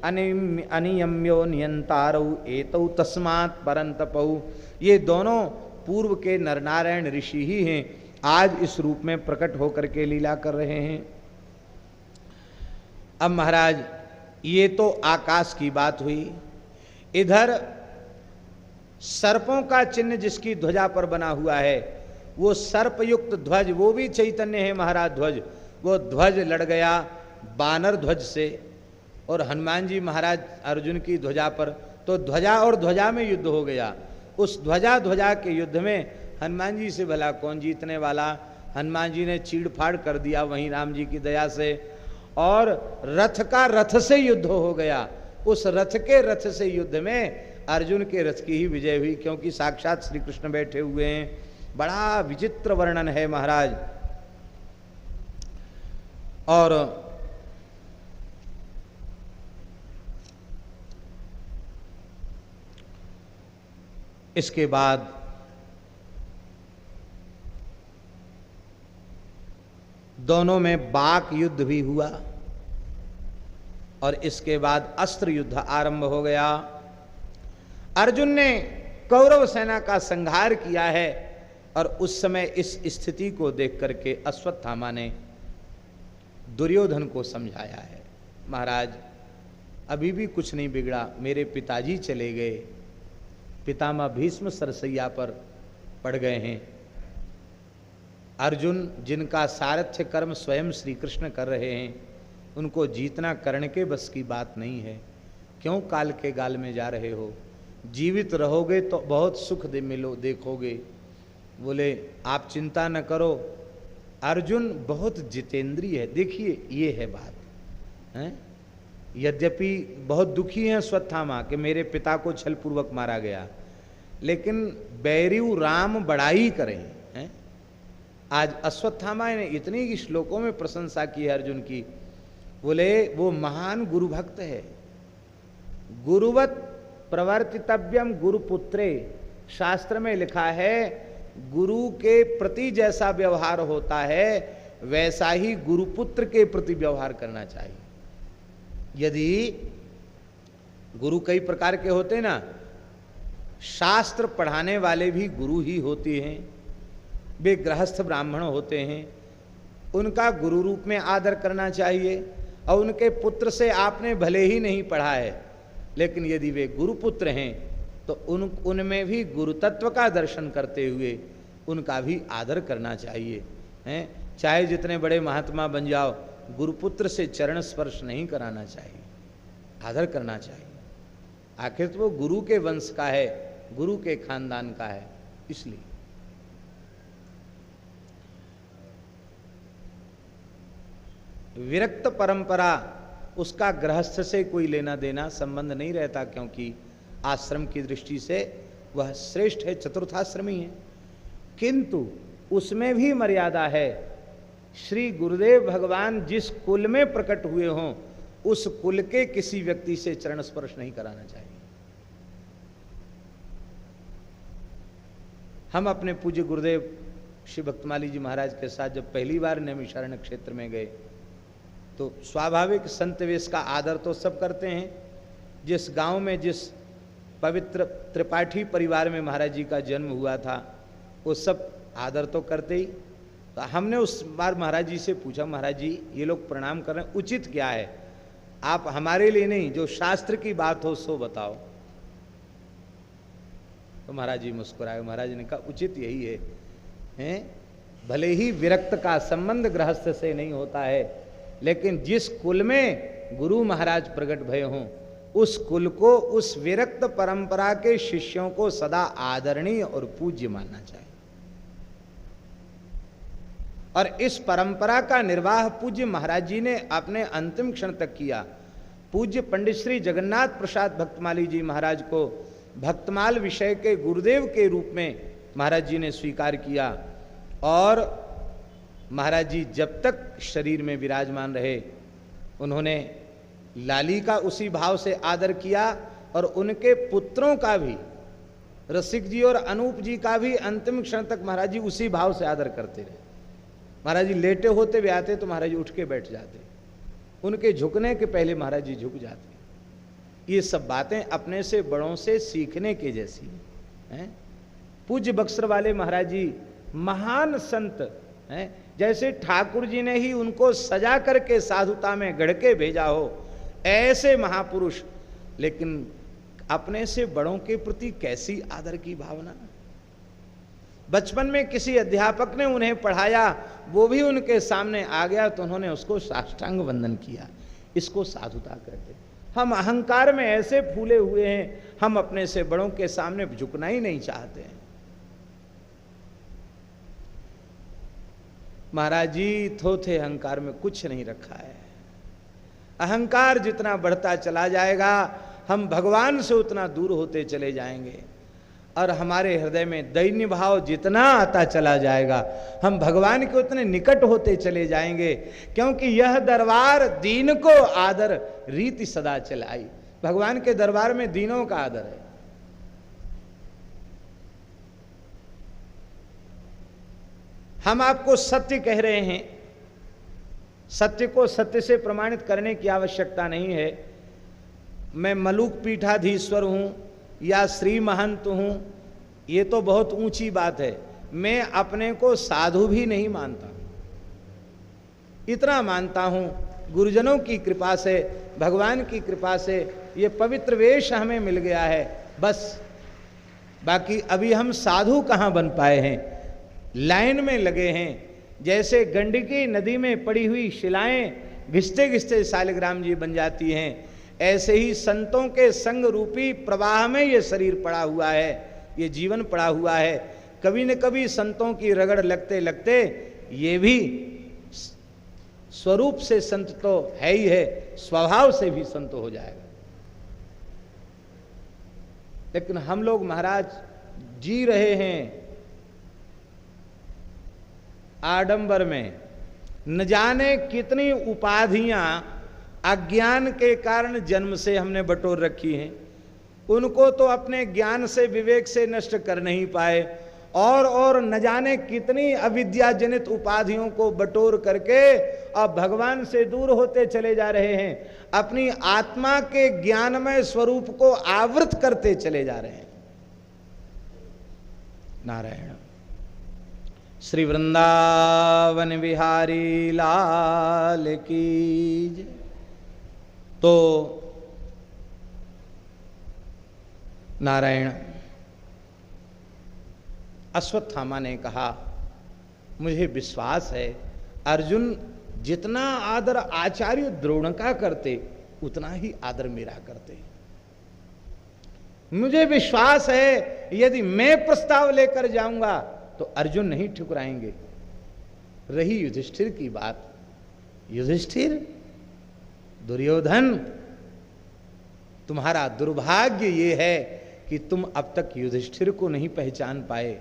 अनियम्यो नियंतारौ एतौ तस्मात् परंतपौ। ये दोनों पूर्व के नरनारायण ऋषि ही हैं, आज इस रूप में प्रकट होकर के लीला कर रहे हैं। अब महाराज ये तो आकाश की बात हुई, इधर सर्पों का चिन्ह जिसकी ध्वजा पर बना हुआ है, वो सर्पयुक्त ध्वज, वो भी चैतन्य है महाराज ध्वज, वो ध्वज लड़ गया बानर ध्वज से, और हनुमान जी महाराज अर्जुन की ध्वजा पर, तो ध्वजा और ध्वजा में युद्ध हो गया। उस ध्वजा ध्वजा के युद्ध में हनुमान जी से भला कौन जीतने वाला? हनुमान जी ने चीड़-फाड़ कर दिया वहीं राम जी की दया से, और रथ का रथ से युद्ध हो गया। उस रथ के रथ से युद्ध में अर्जुन के रथ की ही विजय हुई, क्योंकि साक्षात श्री कृष्ण बैठे हुए हैं। बड़ा विचित्र वर्णन है महाराज। और इसके बाद दोनों में बाक युद्ध भी हुआ, और इसके बाद अस्त्र युद्ध आरंभ हो गया। अर्जुन ने कौरव सेना का संहार किया है, और उस समय इस स्थिति को देख करके अश्वत्थामा ने दुर्योधन को समझाया है, महाराज अभी भी कुछ नहीं बिगड़ा, मेरे पिताजी चले गए, पितामह भीष्म सरसैया पर पड़ गए हैं, अर्जुन जिनका सारथ्य कर्म स्वयं श्री कृष्ण कर रहे हैं, उनको जीतना कर्ण के बस की बात नहीं है, क्यों काल के गाल में जा रहे हो? जीवित रहोगे तो बहुत सुख मिलो देखोगे। बोले आप चिंता न करो, अर्जुन बहुत जितेंद्रिय है। देखिए ये है बात है, यद्यपि बहुत दुखी हैं अश्वत्थामा कि मेरे पिता को छलपूर्वक मारा गया, लेकिन बैरियू राम बड़ाई करें हैं। आज अश्वत्थामा ने इतनी श्लोकों में प्रशंसा की है अर्जुन की, बोले वो महान गुरु भक्त है, गुरुवत प्रवर्तितव्यम गुरुपुत्रे, शास्त्र में लिखा है गुरु के प्रति जैसा व्यवहार होता है वैसा ही गुरुपुत्र के प्रति व्यवहार करना चाहिए। यदि गुरु कई प्रकार के होते ना, शास्त्र पढ़ाने वाले भी गुरु ही होते हैं, वे गृहस्थ ब्राह्मण होते हैं, उनका गुरु रूप में आदर करना चाहिए। और उनके पुत्र से आपने भले ही नहीं पढ़ा है, लेकिन यदि वे गुरुपुत्र हैं तो उनमें भी गुरु तत्व का दर्शन करते हुए उनका भी आदर करना चाहिए हैं। चाहे जितने बड़े महात्मा बन जाओ, गुरुपुत्र से चरण स्पर्श नहीं कराना चाहिए, आदर करना चाहिए। आखिर तो वो गुरु के वंश का है, गुरु के खानदान का है, इसलिए। विरक्त परंपरा उसका गृहस्थ से कोई लेना देना संबंध नहीं रहता, क्योंकि आश्रम की दृष्टि से वह श्रेष्ठ है, चतुर्थाश्रमी है, किंतु उसमें भी मर्यादा है। श्री गुरुदेव भगवान जिस कुल में प्रकट हुए हों उस कुल के किसी व्यक्ति से चरण स्पर्श नहीं कराना चाहिए। हम अपने पूज्य गुरुदेव श्री भक्तमाली जी महाराज के साथ जब पहली बार नैमिषारण्य क्षेत्र में गए तो स्वाभाविक संत वेश का आदर तो सब करते हैं। जिस गांव में जिस पवित्र त्रिपाठी परिवार में महाराज जी का जन्म हुआ था वो सब आदर तो करते ही। तो हमने उस बार महाराज जी से पूछा, महाराज जी ये लोग प्रणाम कर रहे हैं, उचित क्या है? आप हमारे लिए नहीं, जो शास्त्र की बात हो सो बताओ। तो महाराज जी मुस्कुराए। महाराज ने कहा उचित यही है, भले ही विरक्त का संबंध गृहस्थ से नहीं होता है, लेकिन जिस कुल में गुरु महाराज प्रकट भय हों, उस कुल को, उस विरक्त परंपरा के शिष्यों को सदा आदरणीय और पूज्य मानना चाहिए। और इस परंपरा का निर्वाह पूज्य महाराज जी ने अपने अंतिम क्षण तक किया। पूज्य पंडित श्री जगन्नाथ प्रसाद भक्तमाली जी महाराज को भक्तमाल विषय के गुरुदेव के रूप में महाराज जी ने स्वीकार किया। और महाराज जी जब तक शरीर में विराजमान रहे, उन्होंने लाली का उसी भाव से आदर किया, और उनके पुत्रों का भी, रसिक जी और अनूप जी का भी अंतिम क्षण तक महाराज जी उसी भाव से आदर करते रहे। महाराज जी लेटे होते भी आते तो महाराज जी उठ के बैठ जाते, उनके झुकने के पहले महाराज जी झुक जाते। ये सब बातें अपने से बड़ों से सीखने के जैसी हैं। पूज्य बक्सर वाले महाराज जी महान संत हैं, जैसे ठाकुर जी ने ही उनको सजा करके साधुता में गढ़ के भेजा हो, ऐसे महापुरुष, लेकिन अपने से बड़ों के प्रति कैसी आदर की भावना। बचपन में किसी अध्यापक ने उन्हें पढ़ाया, वो भी उनके सामने आ गया तो उन्होंने उसको साष्टांग वंदन किया। इसको साधुता कहते। हम अहंकार में ऐसे फूले हुए हैं, हम अपने से बड़ों के सामने झुकना ही नहीं चाहते हैं। महाराज जी थोथे अहंकार में कुछ नहीं रखा है। अहंकार जितना बढ़ता चला जाएगा, हम भगवान से उतना दूर होते चले जाएंगे, और हमारे हृदय में दैन्य भाव जितना आता चला जाएगा, हम भगवान के उतने निकट होते चले जाएंगे। क्योंकि यह दरबार दीन को आदर रीति सदा चलाई। भगवान के दरबार में दीनों का आदर है। हम आपको सत्य कह रहे हैं, सत्य को सत्य से प्रमाणित करने की आवश्यकता नहीं है। मैं मलुक पीठाधीश्वर हूं या श्री महंत हूं, ये तो बहुत ऊंची बात है। मैं अपने को साधु भी नहीं मानता, इतना मानता हूं गुरुजनों की कृपा से, भगवान की कृपा से ये पवित्र वेश हमें मिल गया है, बस। बाकी अभी हम साधु कहाँ बन पाए हैं, लाइन में लगे हैं। जैसे गंडकी नदी में पड़ी हुई शिलाएं घिसते घिसते शालिग्राम जी बन जाती हैं, ऐसे ही संतों के संग रूपी प्रवाह में ये शरीर पड़ा हुआ है, ये जीवन पड़ा हुआ है। कभी न कभी संतों की रगड़ लगते लगते ये भी स्वरूप से संत तो है ही है, स्वभाव से भी संत हो जाएगा। लेकिन हम लोग महाराज जी रहे हैं आडंबर में, न जाने कितनी उपाधियां अज्ञान के कारण जन्म से हमने बटोर रखी हैं। उनको तो अपने ज्ञान से, विवेक से नष्ट कर नहीं पाए, और न जाने कितनी अविद्या जनित उपाधियों को बटोर करके अब भगवान से दूर होते चले जा रहे हैं। अपनी आत्मा के ज्ञानमय स्वरूप को आवृत करते चले जा रहे हैं। नारायण। श्री वृंदावन बिहारी लाल की जय। तो नारायण, अश्वत्थामा ने कहा मुझे विश्वास है अर्जुन जितना आदर आचार्य द्रोण का करते, उतना ही आदर मेरा करते। मुझे विश्वास है यदि मैं प्रस्ताव लेकर जाऊंगा तो अर्जुन नहीं ठुकराएंगे। रही युधिष्ठिर की बात, युधिष्ठिर, दुर्योधन, तुम्हारा दुर्भाग्य ये है कि तुम अब तक युधिष्ठिर को नहीं पहचान पाए।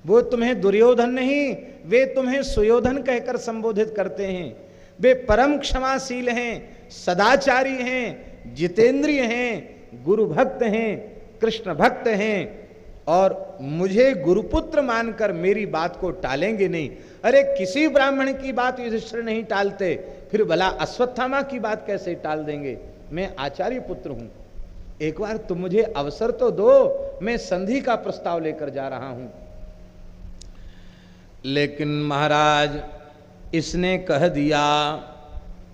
वो तुम्हें दुर्योधन नहीं, वे तुम्हें सुयोधन कहकर संबोधित करते हैं। वे परम क्षमाशील हैं, सदाचारी हैं, जितेंद्रिय हैं, गुरु भक्त हैं, कृष्ण भक्त हैं, और मुझे गुरुपुत्र मानकर मेरी बात को टालेंगे नहीं। अरे किसी ब्राह्मण की बात युधिष्ठिर नहीं टालते, फिर भला अश्वत्थामा की बात कैसे टाल देंगे? मैं आचार्य पुत्र हूं, एक बार तुम मुझे अवसर तो दो, मैं संधि का प्रस्ताव लेकर जा रहा हूं। लेकिन महाराज इसने कह दिया,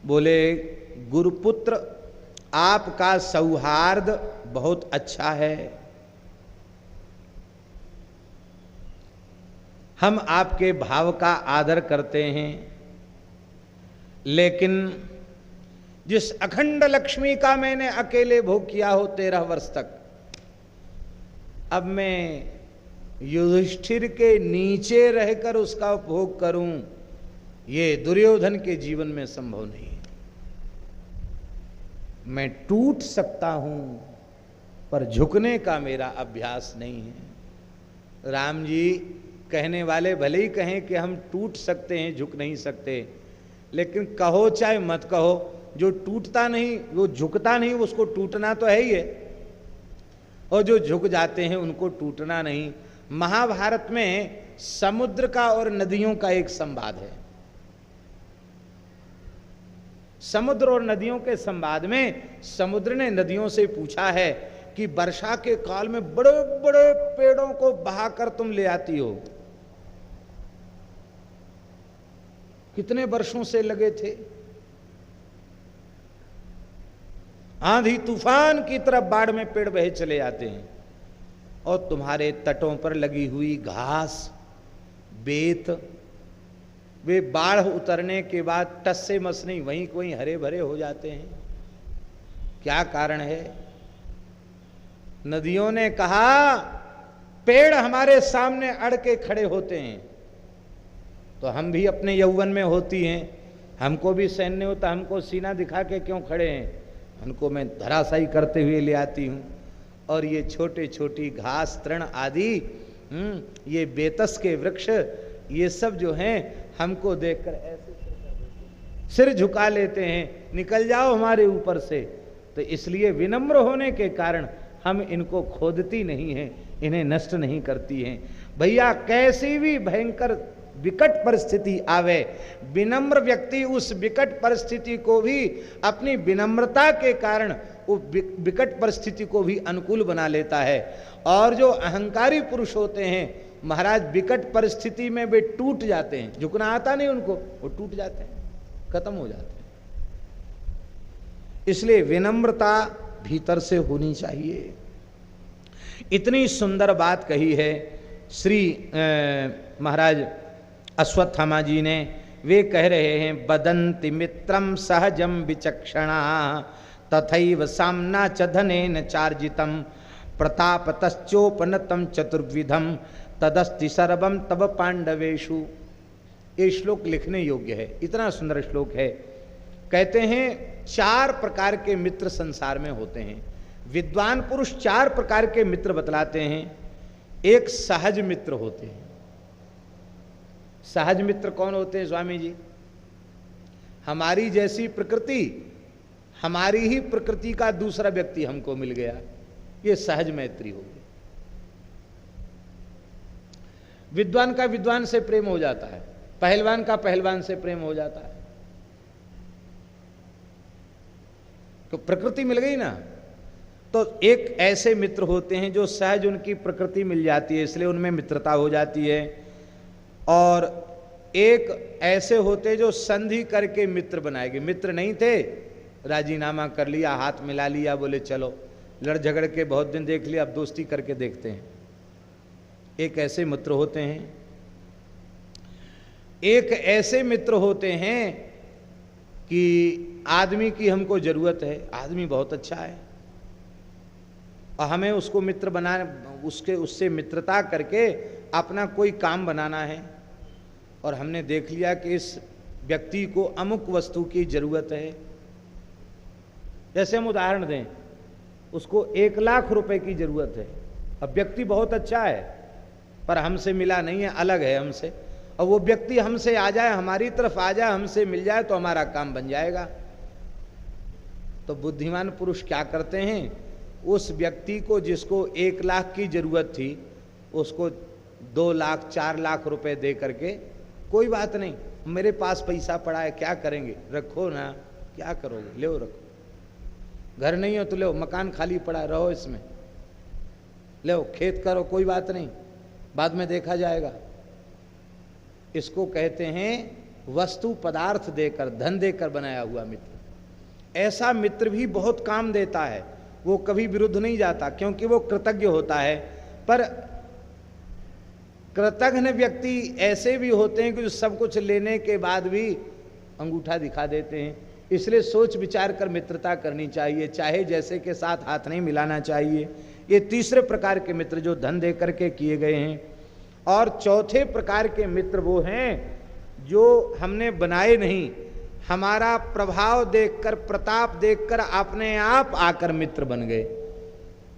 बोले गुरुपुत्र आपका सौहार्द बहुत अच्छा है, हम आपके भाव का आदर करते हैं, लेकिन जिस अखंड लक्ष्मी का मैंने अकेले भोग किया हो 13 वर्ष तक, अब मैं युधिष्ठिर के नीचे रहकर उसका भोग करूं, ये दुर्योधन के जीवन में संभव नहीं है। मैं टूट सकता हूं पर झुकने का मेरा अभ्यास नहीं है। राम जी कहने वाले भले ही कहें कि हम टूट सकते हैं, झुक नहीं सकते, लेकिन कहो चाहे मत कहो, जो टूटता नहीं वो झुकता नहीं, उसको टूटना तो है ही है, और जो झुक जाते हैं उनको टूटना नहीं। महाभारत में समुद्र का और नदियों का एक संवाद है। समुद्र और नदियों के संवाद में समुद्र ने नदियों से पूछा है कि वर्षा के काल में बड़े बड़े पेड़ों को बहाकर तुम ले आती हो, कितने वर्षों से लगे थे, आंधी तूफान की तरफ बाढ़ में पेड़ बहे चले आते हैं, और तुम्हारे तटों पर लगी हुई घास बेत, वे बाढ़ उतरने के बाद टस से मस नहीं वहीं कोई हरे भरे हो जाते हैं, क्या कारण है? नदियों ने कहा पेड़ हमारे सामने अड़ के खड़े होते हैं, तो हम भी अपने यौवन में होती हैं, हमको भी सैन्य होता, हमको सीना दिखा के क्यों खड़े हैं, उनको मैं धराशायी करते हुए ले आती हूँ। और ये छोटे छोटी घास तृण आदि, ये बेतस के वृक्ष, ये सब जो हैं हमको देखकर ऐसे सिर झुका लेते हैं, निकल जाओ हमारे ऊपर से। तो इसलिए विनम्र होने के कारण हम इनको खोदती नहीं हैं, इन्हें नष्ट नहीं करती हैं। भैया कैसी भी भयंकर विकट परिस्थिति आवे, विनम्र व्यक्ति उस विकट परिस्थिति को भी अपनी विनम्रता के कारण वो विकट परिस्थिति को भी अनुकूल बना लेता है। और जो अहंकारी पुरुष होते हैं महाराज, विकट परिस्थिति में वे टूट जाते हैं, झुकना आता नहीं उनको, वो टूट जाते हैं, खत्म हो जाते हैं। इसलिए विनम्रता भीतर से होनी चाहिए। इतनी सुंदर बात कही है श्री महाराज अश्वत्थामा जी ने। वे कह रहे हैं, बदंति मित्रम सहजम विचक्षणा तथैव सामना च धनेन चार्जितम प्रतापतश्चोपनतम चतुर्विधम तदस्ति सर्वम तब पांडवेशु। ये श्लोक लिखने योग्य है, इतना सुंदर श्लोक है। कहते हैं 4 प्रकार के मित्र संसार में होते हैं। विद्वान पुरुष 4 प्रकार के मित्र बतलाते हैं। एक सहज मित्र होते हैं। सहज मित्र कौन होते हैं स्वामी जी? हमारी जैसी प्रकृति, हमारी ही प्रकृति का दूसरा व्यक्ति हमको मिल गया, ये सहज मैत्री होगी। विद्वान का विद्वान से प्रेम हो जाता है, पहलवान का पहलवान से प्रेम हो जाता है, तो प्रकृति मिल गई ना। तो एक ऐसे मित्र होते हैं जो सहज उनकी प्रकृति मिल जाती है, इसलिए उनमें मित्रता हो जाती है। और एक ऐसे होते जो संधि करके मित्र बनाएंगे, मित्र नहीं थे, राजीनामा कर लिया, हाथ मिला लिया, बोले चलो, लड़ झगड़ के बहुत दिन देख लिया, अब दोस्ती करके देखते हैं। एक ऐसे मित्र होते हैं। एक ऐसे मित्र होते हैं कि आदमी की हमको जरूरत है, आदमी बहुत अच्छा है और हमें उसको मित्र बनाने, उससे मित्रता करके अपना कोई काम बनाना है, और हमने देख लिया कि इस व्यक्ति को अमुक वस्तु की जरूरत है। जैसे हम उदाहरण दें, उसको 1 लाख रुपए की जरूरत है, अब व्यक्ति बहुत अच्छा है पर हमसे मिला नहीं है, अलग है हमसे, और वो व्यक्ति हमसे आ जाए, हमारी तरफ आ जाए, हमसे मिल जाए तो हमारा काम बन जाएगा। तो बुद्धिमान पुरुष क्या करते हैं, उस व्यक्ति को जिसको 1 लाख की जरूरत थी उसको 2 लाख 4 लाख रुपए दे करके, कोई बात नहीं, मेरे पास पैसा पड़ा है, क्या करेंगे, रखो ना, क्या करोगे, ले रखो, घर नहीं हो तो ले, मकान खाली पड़ा है, रहो इसमें, ले खेत करो, कोई बात नहीं, बाद में देखा जाएगा। इसको कहते हैं वस्तु पदार्थ देकर, धन देकर बनाया हुआ मित्र। ऐसा मित्र भी बहुत काम देता है, वो कभी विरुद्ध नहीं जाता क्योंकि वो कृतज्ञ होता है। पर कृतज्ञ व्यक्ति ऐसे भी होते हैं कि जो सब कुछ लेने के बाद भी अंगूठा दिखा देते हैं। इसलिए सोच विचार कर मित्रता करनी चाहिए, चाहे जैसे के साथ हाथ नहीं मिलाना चाहिए। ये तीसरे प्रकार के मित्र जो धन दे करके किए गए हैं। और चौथे प्रकार के मित्र वो हैं जो हमने बनाए नहीं, हमारा प्रभाव देखकर, प्रताप देखकर अपने आप आकर मित्र बन गए।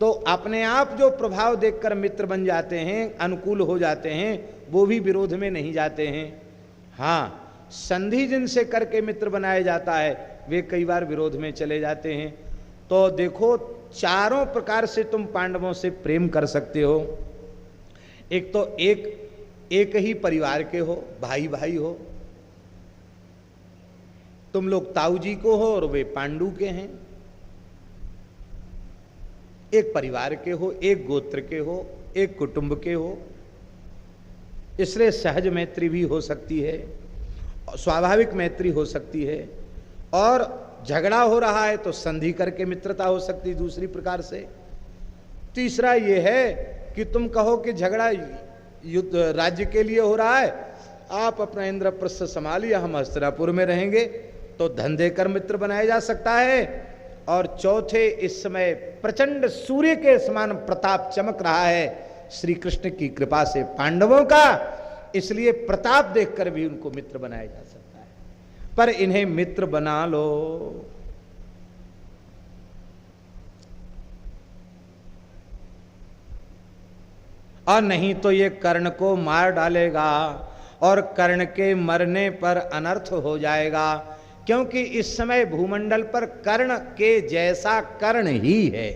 तो अपने आप जो प्रभाव देखकर मित्र बन जाते हैं, अनुकूल हो जाते हैं, वो भी विरोध में नहीं जाते हैं। हाँ, संधि जिनसे करके मित्र बनाया जाता है वे कई बार विरोध में चले जाते हैं। तो देखो, चारों प्रकार से तुम पांडवों से प्रेम कर सकते हो। एक तो एक ही परिवार के हो, भाई भाई हो, तुम लोग ताऊ जी को हो और वे पांडु के हैं। एक परिवार के हो, एक गोत्र के हो, एक कुटुंब के हो, इसलिए सहज मैत्री भी हो सकती है, स्वाभाविक मैत्री हो सकती है। और झगड़ा हो रहा है तो संधि करके मित्रता हो सकती है दूसरी प्रकार से। तीसरा ये है कि तुम कहो कि झगड़ा युद्ध राज्य के लिए हो रहा है, आप अपना इंद्रप्रस्थ संभालिए, हम हस्तिनापुर में रहेंगे, तो धन देकर मित्र बनाया जा सकता है। और चौथे, इस समय प्रचंड सूर्य के समान प्रताप चमक रहा है श्री कृष्ण की कृपा से पांडवों का, इसलिए प्रताप देखकर भी उनको मित्र बनाया जा सकता है। पर इन्हें मित्र बना लो। और नहीं तो ये कर्ण को मार डालेगा और कर्ण के मरने पर अनर्थ हो जाएगा, क्योंकि इस समय भूमंडल पर कर्ण के जैसा कर्ण ही है।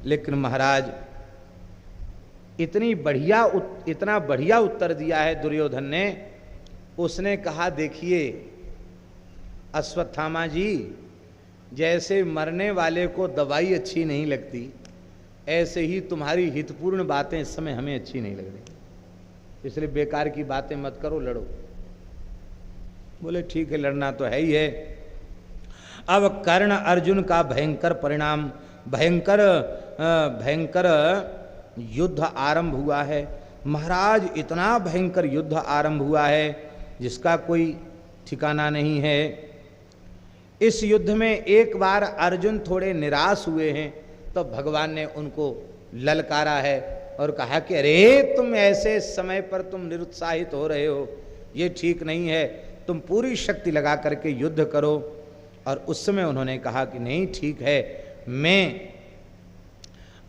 लेकिन महाराज इतना बढ़िया उत्तर दिया है दुर्योधन ने। उसने कहा, देखिए अश्वत्थामा जी, जैसे मरने वाले को दवाई अच्छी नहीं लगती, ऐसे ही तुम्हारी हितपूर्ण बातें इस समय हमें अच्छी नहीं लग रही, इसलिए बेकार की बातें मत करो, लड़ो। बोले ठीक है, लड़ना तो है ही है। अब कर्ण अर्जुन का भयंकर परिणाम, भयंकर युद्ध आरंभ हुआ है। महाराज इतना भयंकर युद्ध आरंभ हुआ है जिसका कोई ठिकाना नहीं है। इस युद्ध में एक बार अर्जुन थोड़े निराश हुए हैं, तो भगवान ने उनको ललकारा है और कहा कि अरे तुम ऐसे समय पर तुम निरुत्साहित हो रहे हो, ये ठीक नहीं है, तुम पूरी शक्ति लगा करके युद्ध करो। और उस समय उन्होंने कहा कि नहीं ठीक है, मैं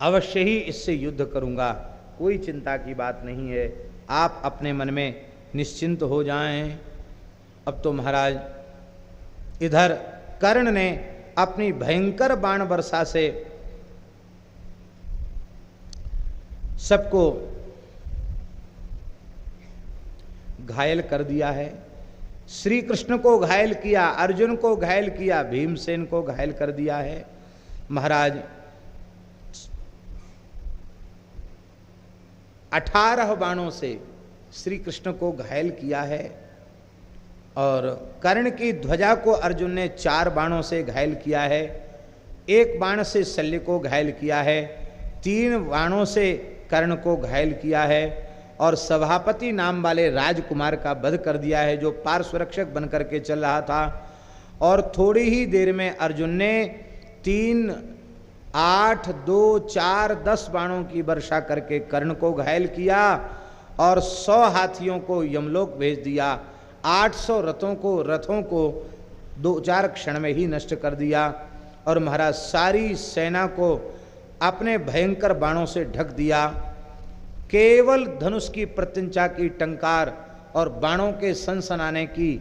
अवश्य ही इससे युद्ध करूंगा, कोई चिंता की बात नहीं है, आप अपने मन में निश्चिंत हो जाएं। अब तो महाराज इधर कर्ण ने अपनी भयंकर बाण वर्षा से सबको घायल कर दिया है। श्री कृष्ण को घायल किया, अर्जुन को घायल किया, भीमसेन को घायल कर दिया है। महाराज 18 बाणों से श्री कृष्ण को घायल किया है और कर्ण की ध्वजा को अर्जुन ने 4 बाणों से घायल किया है। 1 बाण से शल्य को घायल किया है, 3 बाणों से कर्ण को घायल किया है और सभापति नाम वाले राजकुमार का वध कर दिया है जो पार्श्वरक्षक बन करके चल रहा था। और थोड़ी ही देर में अर्जुन ने 3, 8, 2, 4, 10 बाणों की वर्षा करके कर्ण को घायल किया और 100 हाथियों को यमलोक भेज दिया, 800 रथों को 2-4 क्षण में ही नष्ट कर दिया। और महाराज सारी सेना को अपने भयंकर बाणों से ढक दिया। केवल धनुष की प्रत्यंचा की टंकार और बाणों के सनसनाने की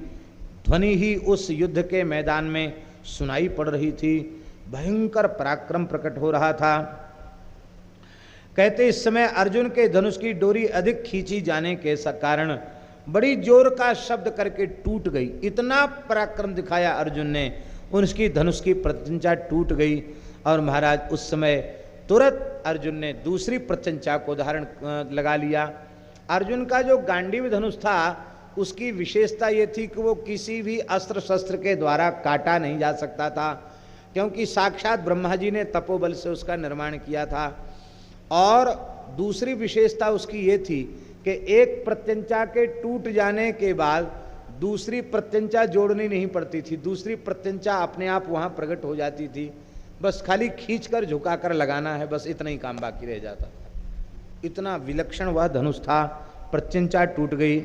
ध्वनि ही उस युद्ध के मैदान में सुनाई पड़ रही थी। भयंकर पराक्रम प्रकट हो रहा था। कहते इस समय अर्जुन के धनुष की डोरी अधिक खींची जाने के कारण बड़ी जोर का शब्द करके टूट गई। इतना पराक्रम दिखाया अर्जुन ने, उसकी धनुष की प्रत्यंचा टूट गई। और महाराज उस समय तुरंत अर्जुन ने दूसरी प्रत्यंचा को धारण लगा लिया अर्जुन का जो गांडीव धनुष था उसकी विशेषता ये थी कि वो किसी भी अस्त्र शस्त्र के द्वारा काटा नहीं जा सकता था, क्योंकि साक्षात ब्रह्मा जी ने तपोबल से उसका निर्माण किया था। और दूसरी विशेषता उसकी ये थी कि एक प्रत्यंचा के टूट जाने के बाद दूसरी प्रत्यंचा जोड़नी नहीं पड़ती थी, दूसरी प्रत्यंचा अपने आप वहाँ प्रकट हो जाती थी, बस खाली खींचकर झुकाकर लगाना है, बस इतना ही काम बाकी रह जाता था। इतना विलक्षण वह धनुष था। प्रत्यंचा टूट गई,